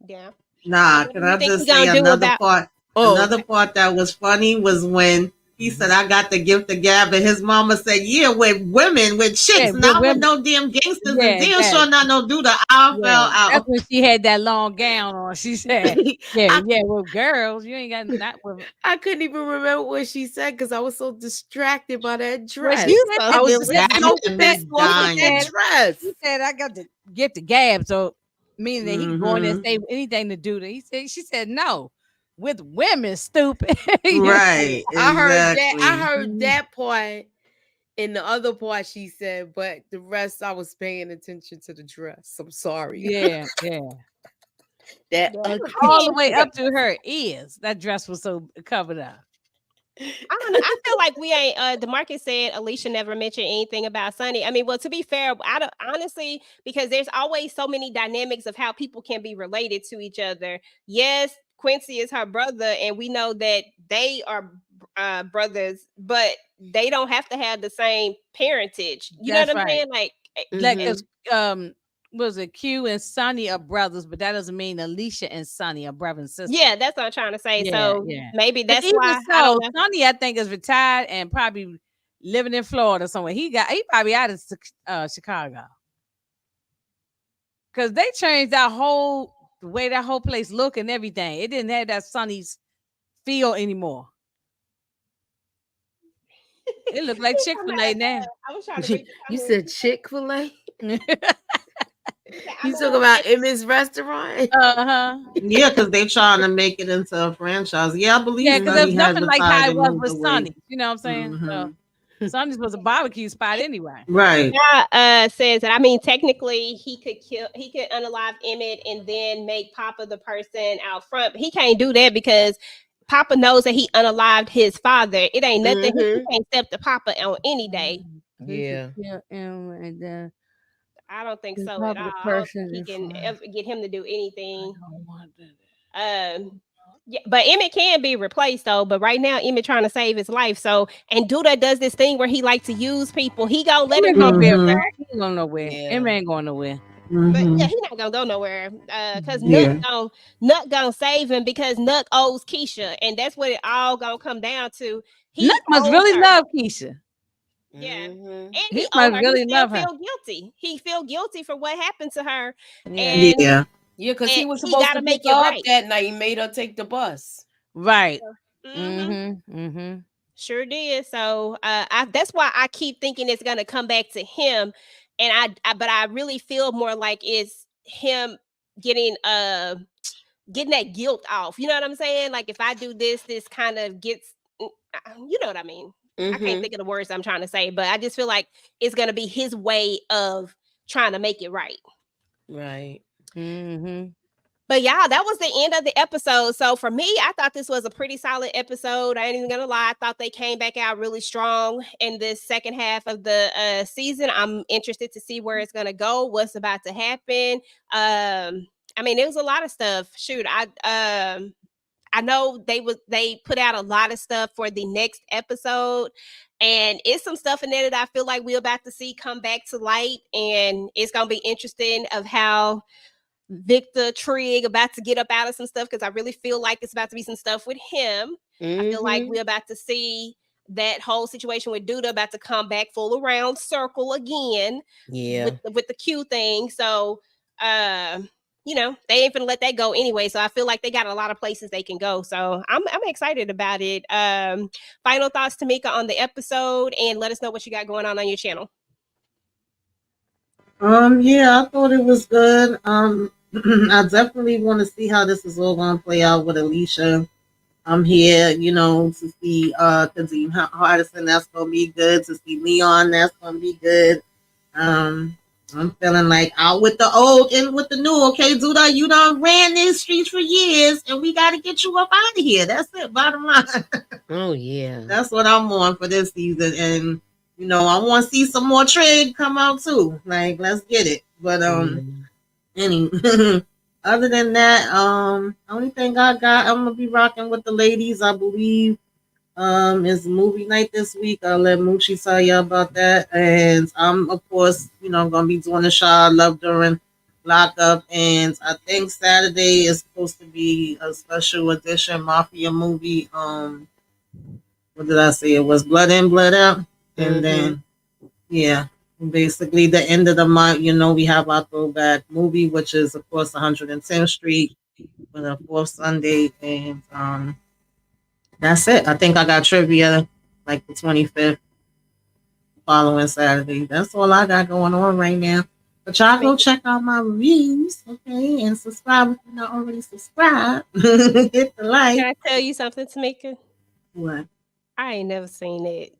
Yeah. Nah, What can do you I think he just say gonna do another about? part? Oh, Another part that was funny was when he said, I got the gift of gab, and his mama said, yeah, with women, with Yeah, chicks, with not with women. no damn gangsters, and Yeah, damn that. sure not no dude. I Yeah, fell that's out. when she had that long gown on. She said, "Yeah, I yeah, with girls, you ain't got not with." I couldn't even remember what she said because I was so distracted by that Well, dress. she You said so I that was silly. just That so had me pissed off with that dying. dress. he said I got to get the gab, so meaning that he could go in there and Hmm. say anything to do that. She said no, with women, stupid. Yeah. Right, I exactly. heard that part. In the other part, she said, but the rest, I was paying attention to the dress. I'm sorry. Yeah, yeah. That Yeah, it was ugly All the pretty way dress. up to her ears. That dress was so covered up. I don't know. I feel like we ain't. Demarcus said Alicia never mentioned anything about Sonny. I mean, well, to be fair, I don't honestly because there's always so many dynamics of how people can be related to each other. Yes, Quincy is her brother, and we know that they are brothers, but they don't have to have the same parentage. You know what That's I'm right. saying? Like, Like Mm-hmm. it's was it Q and Sonny are brothers, but that doesn't mean Alicia and Sonny are brother and sister. yeah, that's what I'm trying to say. Yeah, So yeah. maybe And that's even why I don't so, know. Sonny, I think, is retired and probably living in Florida somewhere. He probably out of Chicago because they changed the way that whole place look and everything. It didn't have that Sonny's feel anymore. It looked like He's talking Chick-fil-A about, now. I was trying to read the You comments. said Chick-fil-A? He said, You I'm talking a about Emmy's restaurant? Uh-huh. Yeah, because they trying to make it into a franchise. Yeah, I believe Yeah, because there's Sonny had nothing like how retired it and was moved with away. Sonny. You know what I'm saying? Hmm. So Sonny's was a barbecue spot anyway. Right. says that I mean technically he could unalive Emmett and then make Papa the person out front. But he can't do that because Papa knows that he unalived his father. It ain't nothing he Mm-hmm. can't step to Papa on any day. Who could Yeah. kill him and I don't think the so at all. public I don't think person he in can front. ever get him to do I anything. don't want that. Yeah, but Emmett can be replaced though. But right now, Emmett trying to save his life. So and Duda does this thing where he like to use people. He gonna let Him him ain't have gonna be his around. Hmm. He ain't going nowhere. Him Yeah. ain't going nowhere. but Hmm. yeah, he not gonna go nowhere. Cause Yeah. Nut gonna save him because Nut owes Keisha, and that's what it all gonna come down to. Nuck He must owes really her. love Keisha. Yeah, Mm-hmm. and He he owe must her. He really still love her. feel guilty. He feel guilty for what happened to her, Yeah. and Yeah. Yeah, because he was he supposed got to to pick make her it up right. that night. He made her take the bus. Right. Hmm. Mm-hmm. Mm-hmm. Sure did. So that's why I keep thinking it's gonna come back to him, and but I really feel more like it's him getting getting that guilt off. You know what I'm saying? Like if I do this, this kind of gets, you know what I mean? I can't Mm-hmm. think of the words I'm trying to say, but I just feel like it's gonna be his way of trying to make it right. Right. Mm-hmm. But yeah, that was the end of the episode. So for me, I thought this was a pretty solid episode. I ain't even gonna lie. I thought they came back out really strong in this second half of the season. I'm interested to see where it's gonna go, what's about to happen. I mean, there was a lot of stuff. Shoot, I know they put out a lot of stuff for the next episode. And it's some stuff in there that I feel like we're about to see come back to light. And it's gonna be interesting of how Victor Trigg about to get up out of some stuff because I really feel like it's about to be some stuff with him. I feel like Mm-hmm. we're about to see that whole situation with Duda about to come back full around circle again Yeah. with the Q thing. So, uh, they ain't finna let that go anyway. So I feel like they got a lot of places they can go. So I'm excited about it. Final thoughts, Tamika, on the episode, and let us know what you got going on your channel. Yeah, I thought it was good. I definitely want to see how this is all gonna play out with Alicia. I'm here, to see Kadeem Hardison, that's gonna be good. To see Leon, that's gonna be good. Um, I'm feeling like out with the old and with the new. Okay, Duda, you done ran these streets for years, and we got to get you up out of here. That's it. Bottom line. Oh yeah. That's what I'm on for this season, and I want to see some more trade come out too. Like, let's get it. But Yeah. any other than that, only thing I got, I'm gonna be rocking with the ladies. I believe is movie night this week. I'll let Moochie tell you about that. And I'm of course, gonna be doing the show I love during lockup. And I think Saturday is supposed to be a special edition Mafia movie. What did I say? It was Blood In, Blood Out. And then yeah. Basically the end of the month, we have our throwback movie, which is of course 110th Street for the fourth Sunday. And that's it. I think I got trivia like the 25th following Saturday. That's all I got going on right now. But y'all go check out my reviews, okay? And subscribe if you're not already subscribed. Hit the like. Can I tell you something, Tamika? What? I ain't never seen it.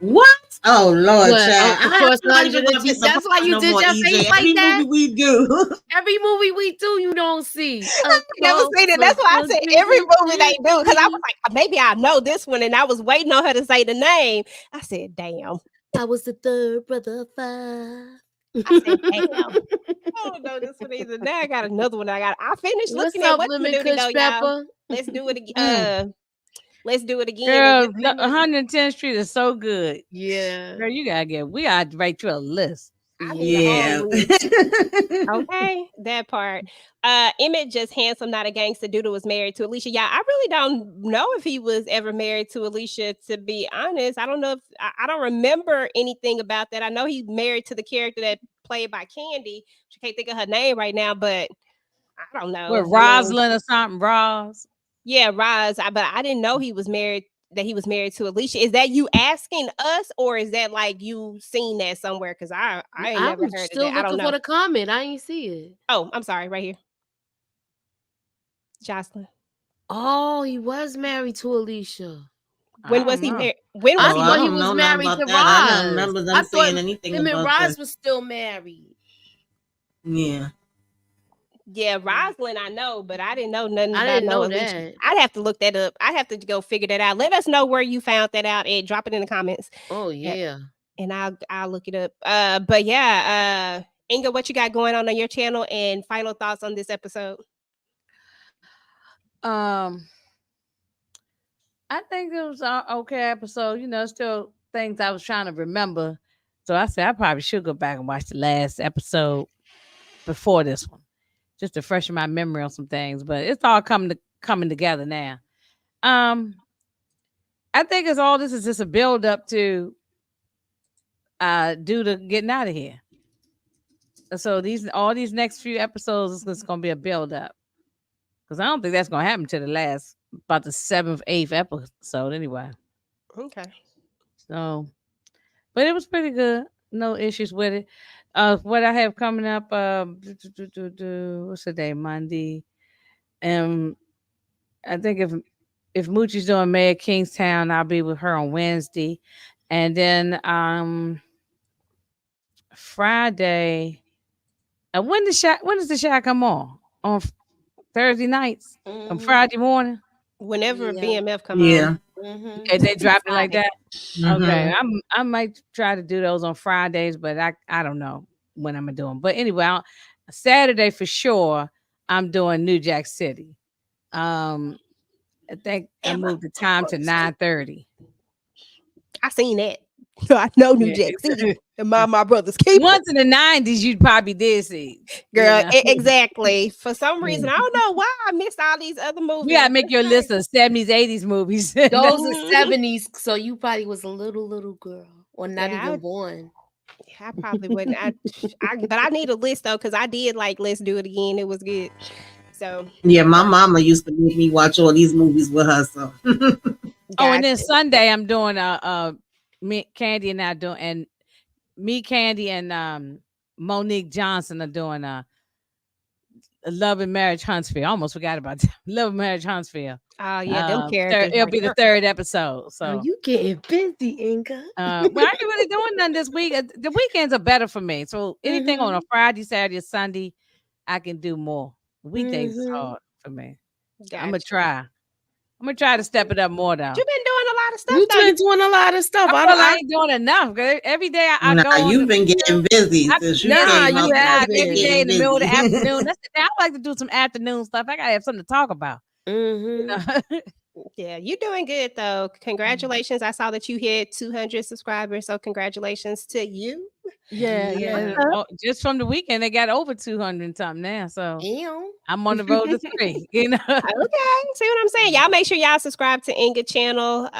What? Oh Lord, Well, Chad. of I'm course, not even gonna piss that's why you no did more, your EJ. face like Every that. movie we do. Every movie we do, you don't see. I never seen it. That's why I said every movie they do. Because I was like, maybe I know this one. And I was waiting on her to say the name. I said, damn. I was the third brother of five. I said, damn. I don't know this one either. Now I got another one. I finished What's looking at up, what's Lemon the duty though, Kush y'all. Pepper? Let's do it again. Let's do it again. Girl, And just 110th Street is so good. Yeah. Girl, we gotta write you a list. I need a whole Yeah. list. Okay, that part. Emmett just handsome, not a gangster. Duda was married to Alicia. Yeah, I really don't know if he was ever married to Alicia. To be honest, I don't know if I don't remember anything about that. I know he married to the character that played by Candy. I can't think of her name right now, but I don't know. With I mean, Rosalind or something, Roz. yeah, Roz. But I didn't know he was married. That he was married to Alicia. Is that you asking us, or is that like you seen that somewhere? Because I ain't never I'm heard of still that. I don't looking for know. the comment. I ain't see it. Oh, I'm sorry. Right here, Jocelyn. Oh, he was married to Alicia. When I was don't he know. married? When was I Oh, he I thought he married? don't was know nothing married about to that. I don't Roz. remember them I thought saying anything him and about Roz this. was still married. Yeah. Yeah, Rosalind, I know, but I didn't know nothing I about didn't no know Alicia. that. I'd have to look that up. I'd have to go figure that out. Let us know where you found that out and drop it in the comments. Oh Uh, yeah. And I'll look it up. But yeah, Inga, what you got going on your channel and final thoughts on this episode? Um, I think it was an okay episode. Still things I was trying to remember. So I said I probably should go back and watch the last episode before this one, just to freshen my memory on some things. But it's all coming together now. Um, I think it's all this is just a build up to due to getting out of here. So all these next few episodes is just gonna be a build up. Because I don't think that's gonna happen to the last about the seventh, eighth episode anyway. Okay. So but it was pretty good. No issues with it. What I have coming up, what's the day? Monday. I think if Moochie's doing Mayor Kingstown, I'll be with her on Wednesday. And then Friday. When does the shot come on? On Thursday nights? On Friday morning? Whenever Yeah. BMF come Yeah. on. And they dropped it like that? Okay. Mm-hmm. I might try to do those on Fridays, but I don't know when I'm gonna do them. But anyway, Saturday for sure, I'm doing New Jack City. I think I moved the time to 9:30. I seen that. So I know New Yeah. Jack City. And my brother's keeper. Once in the 90s, you probably did see. Girl, You know? exactly. For some reason, Yeah. I don't know why I missed all these other You movies. gotta make your list of 70s, 80s movies. Those are Mhm. 70s, so you probably was a little girl or not Yeah, even born. I probably wouldn't. But I need a list though, because I did like Let's Do It Again. It was good. So Yeah, my mama used to make me watch all these movies with her. So Oh, and then gotcha. Sunday I'm doing me, Candy and I doing, and me, Candy, and Monique Johnson are doing a Love and Marriage Huntsville. I almost forgot about that. Love and Marriage Huntsville. Oh yeah, them characters It'll right be the there. third episode. Oh, So you getting busy, Inga. well, I ain't really doing nothing this week. The weekends are better for me. So anything on a Friday, Saturday, or Sunday, I can do more. Weekdays is hard for me. I'm gonna Gotcha. try. I'm gonna try to step it up more though. You've been doing a lot of stuff You though. been doing a lot of stuff. I I feel don't. like I ain't doing enough. 'Cause every day I nah, go on you've the, been getting busy I, since you yes, Nah, came you out. I You've have like been every been. day in getting the middle of the busy. afternoon. That's the thing. I like to do some afternoon stuff. I gotta have something to talk about. You know? Yeah, you're doing good though. Congratulations. I saw that you hit 200 subscribers. So congratulations to you. Yeah. Yeah. Oh, just from the weekend, they got over 200 and something now. So Damn. I'm on the road to 3. You know. Okay, see what I'm saying? Y'all make sure y'all subscribe to Inga channel.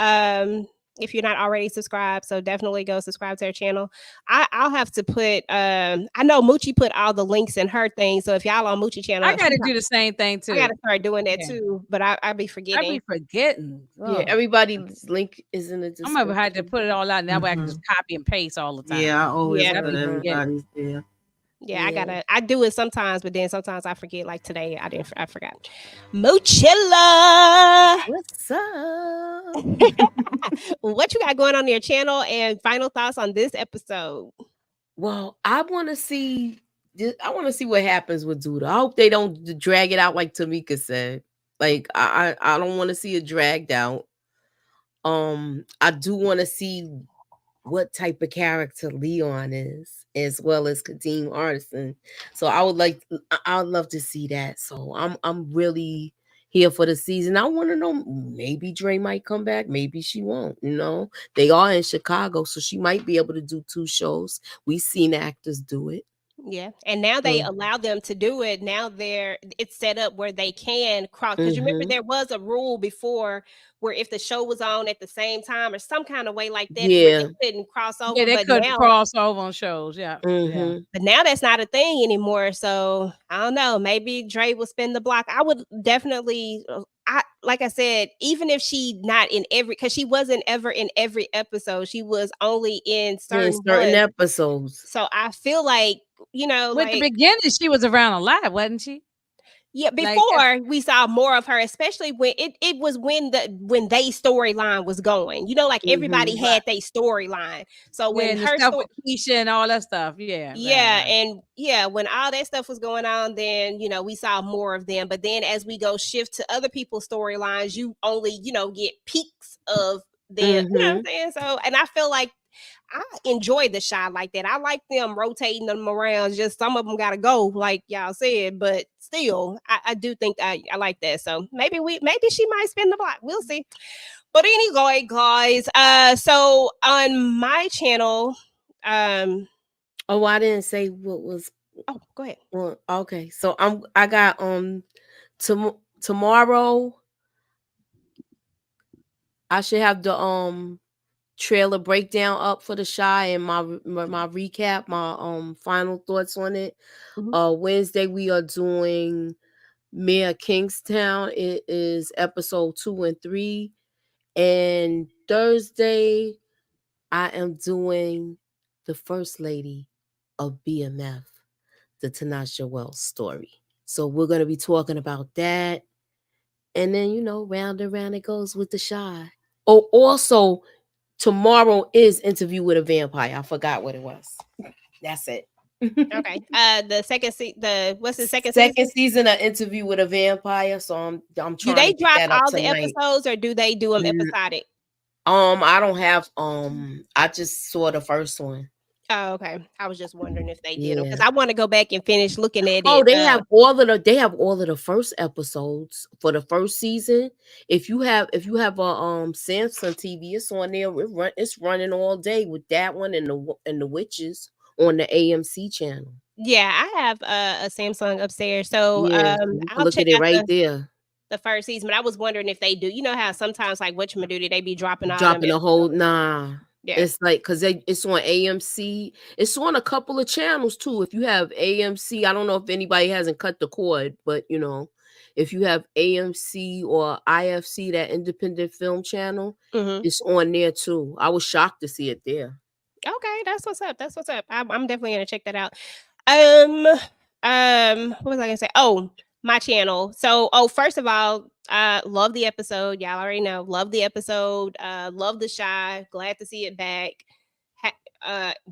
If you're not already subscribed, so definitely go subscribe to her channel. I'll have to put I know Moochie put all the links in her thing. So if y'all on Moochie channel, I gotta do the same thing I gotta too. start doing that Yeah. too. But I be I forgetting. be forgetting. Yeah, Oh. everybody's link is in the I'm gonna have to description. put it all out. That way I can just copy and paste all the time. Yeah, I always Yeah. I be put forgetting. everybody's there. Yeah, Yeah. I do it sometimes, but then sometimes I forget. Like today, I forgot. Mochilla, What's up? what you got going on your channel? And final thoughts on this episode. Well, I want to see. I want to see what happens with Duda. I hope they don't drag it out like Tamika said. Like I don't want to see it dragged out. I do want to see what type of character Leon is, as well as Kadeem Artisan. So I would love to see that. So I'm really here for the season. I want to know, maybe Dre might come back, maybe she won't. You know, they are in Chicago, so she might be able to do 2 shows. We've seen actors do it. Yeah, and now they So, allow them to do it. Now it's set up where they can cross. Because you remember mhm. there was a rule before where if the show was on at the same time or some kind of way like that, where Yeah. they couldn't cross Yeah, over. they But couldn't now cross over on shows. Yeah. Yeah. Mhm. that's not a thing anymore. So I don't know. Maybe Dre will spin the block. I would definitely. I like I said, even if she not in every, because she wasn't ever in every episode. She was only in In certain certain ones. episodes. So I feel like With the like beginning, she was around a lot, wasn't she? yeah, Like before we saw more of her, especially when it was when they storyline was going. Like everybody Mhm. had their storyline. So yeah, when and the her stuff story, with Keisha and all that stuff. Yeah, yeah, right. and yeah, when all that stuff was going on, then we saw more of them. But then as we go shift to other people's storylines, you only get peaks of them. You know what I'm Mhm. saying? So, and I feel like I enjoy the shot like that. I like them rotating them around. Just some of them got to go, like y'all said. But still, I do think I like that. So maybe she might spin the block. We'll see. But anyway, guys. So on my channel, Oh, I didn't say what was. oh, go ahead. Well, okay. So I got tomorrow I should have the trailer breakdown up for the Shy and my recap, my final thoughts on it. Mhm. Wednesday we are doing Mayor Kingstown. It is episode 2 and 3. And Thursday I am doing the First Lady of BMF, the Tanasha Wells story. So we're going to be talking about that. And then, round and round it goes with the Shy. Oh, also, tomorrow is Interview with a Vampire. I forgot what it was. That's it. Okay. The what's the second Second season? season of Interview with a Vampire. So I'm Do trying they to get drop that up all the tonight. episodes or do they do them Mm, episodic? I don't have I just saw the first one. Oh, okay. I was just wondering if they did them because Yeah. I want to go back and finish looking at Oh, it. they have all of the first episodes for the first season. If you have a Samsung TV, it's on there. It's running all day with that one and the witches on the AMC channel. Yeah, I have a Samsung upstairs, so Yeah, so you can I'll look check at it out right there. the first season. But I was wondering if they do. You know how sometimes like whatchamacallit, they be dropping all them Dropping the whole episodes. nah. Yeah. It's like because it's on AMC. It's on a couple of channels too. If you have AMC, I don't know if anybody hasn't cut the cord, but if you have AMC or IFC, that independent film channel, Hmm. it's on there too. I was shocked to see it there. Okay, that's what's up. That's what's up. I'm definitely gonna check that out. Um, what was I gonna say? Oh, my channel. So, first of all, love the episode. Y'all already know. Love the episode. Love the shy. Glad to see it back.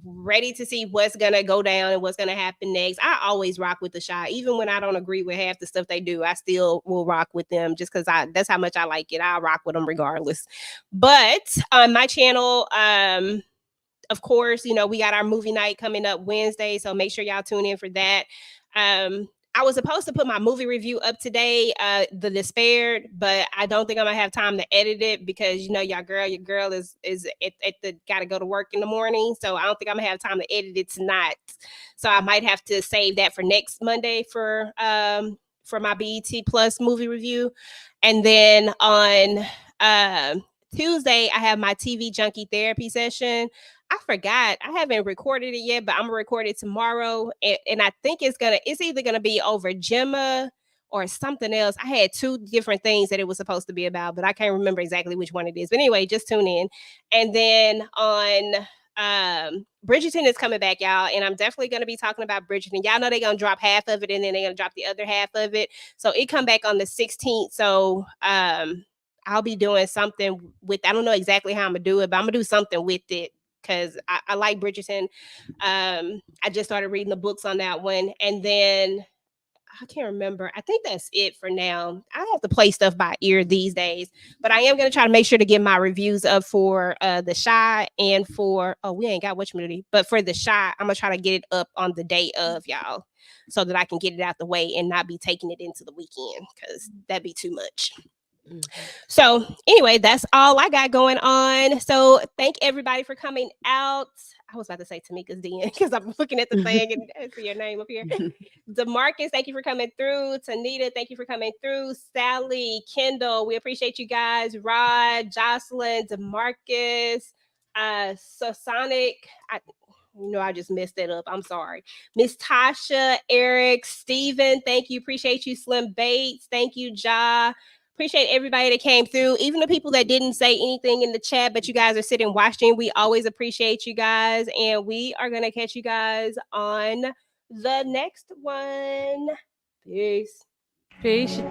Ready to see what's gonna go down and what's gonna happen next. I always rock with the shy, even when I don't agree with half the stuff they do. I still will rock with them just because that's how much I like it. I'll rock with them regardless. But on my channel, of course, we got our movie night coming up Wednesday, so make sure y'all tune in for that. I was supposed to put my movie review up today, The Despaired, but I don't think I'm gonna have time to edit it because your girl is at the gotta go to work in the morning, so I don't think I'm gonna have time to edit it tonight. So I might have to save that for next Monday for my BET Plus movie review, and then on Tuesday I have my TV junkie therapy session. I forgot. I haven't recorded it yet, but I'm gonna record it tomorrow. And I think it's either gonna be over Gemma or something else. I had two different things that it was supposed to be about, but I can't remember exactly which one it is. But anyway, just tune in. And then on Bridgerton is coming back, y'all, and I'm definitely gonna be talking about Bridgerton. Y'all know they're gonna drop half of it and then they're gonna drop the other half of it. So it come back on the 16th. So I'll be doing something with I don't know exactly how I'm gonna do it, but I'm gonna do something with it because I like Bridgerton. I just started reading the books on that one, and then I can't remember. I think that's it for now. I have to play stuff by ear these days, but I am gonna try to make sure to get my reviews up for the Shy and for we ain't got which movie, but for the Shy, I'm gonna try to get it up on the day of y'all, so that I can get it out the way and not be taking it into the weekend because that'd be too much. So anyway, that's all I got going on. So thank everybody for coming out. I was about to say Tamika's Den because I'm looking at the thing and I see your name up here. DeMarcus, thank you for coming through. Tanita, thank you for coming through. Sally, Kendall, we appreciate you guys. Rod, Jocelyn, DeMarcus, Sonic. I just messed that up. I'm sorry. Miss Tasha, Eric, Steven, thank you. Appreciate you. Slim Bates, thank you. Ja. Appreciate everybody that came through, even the people that didn't say anything in the chat, but you guys are sitting watching. We always appreciate you guys, and we are going to catch you guys on the next one. Peace. Peace.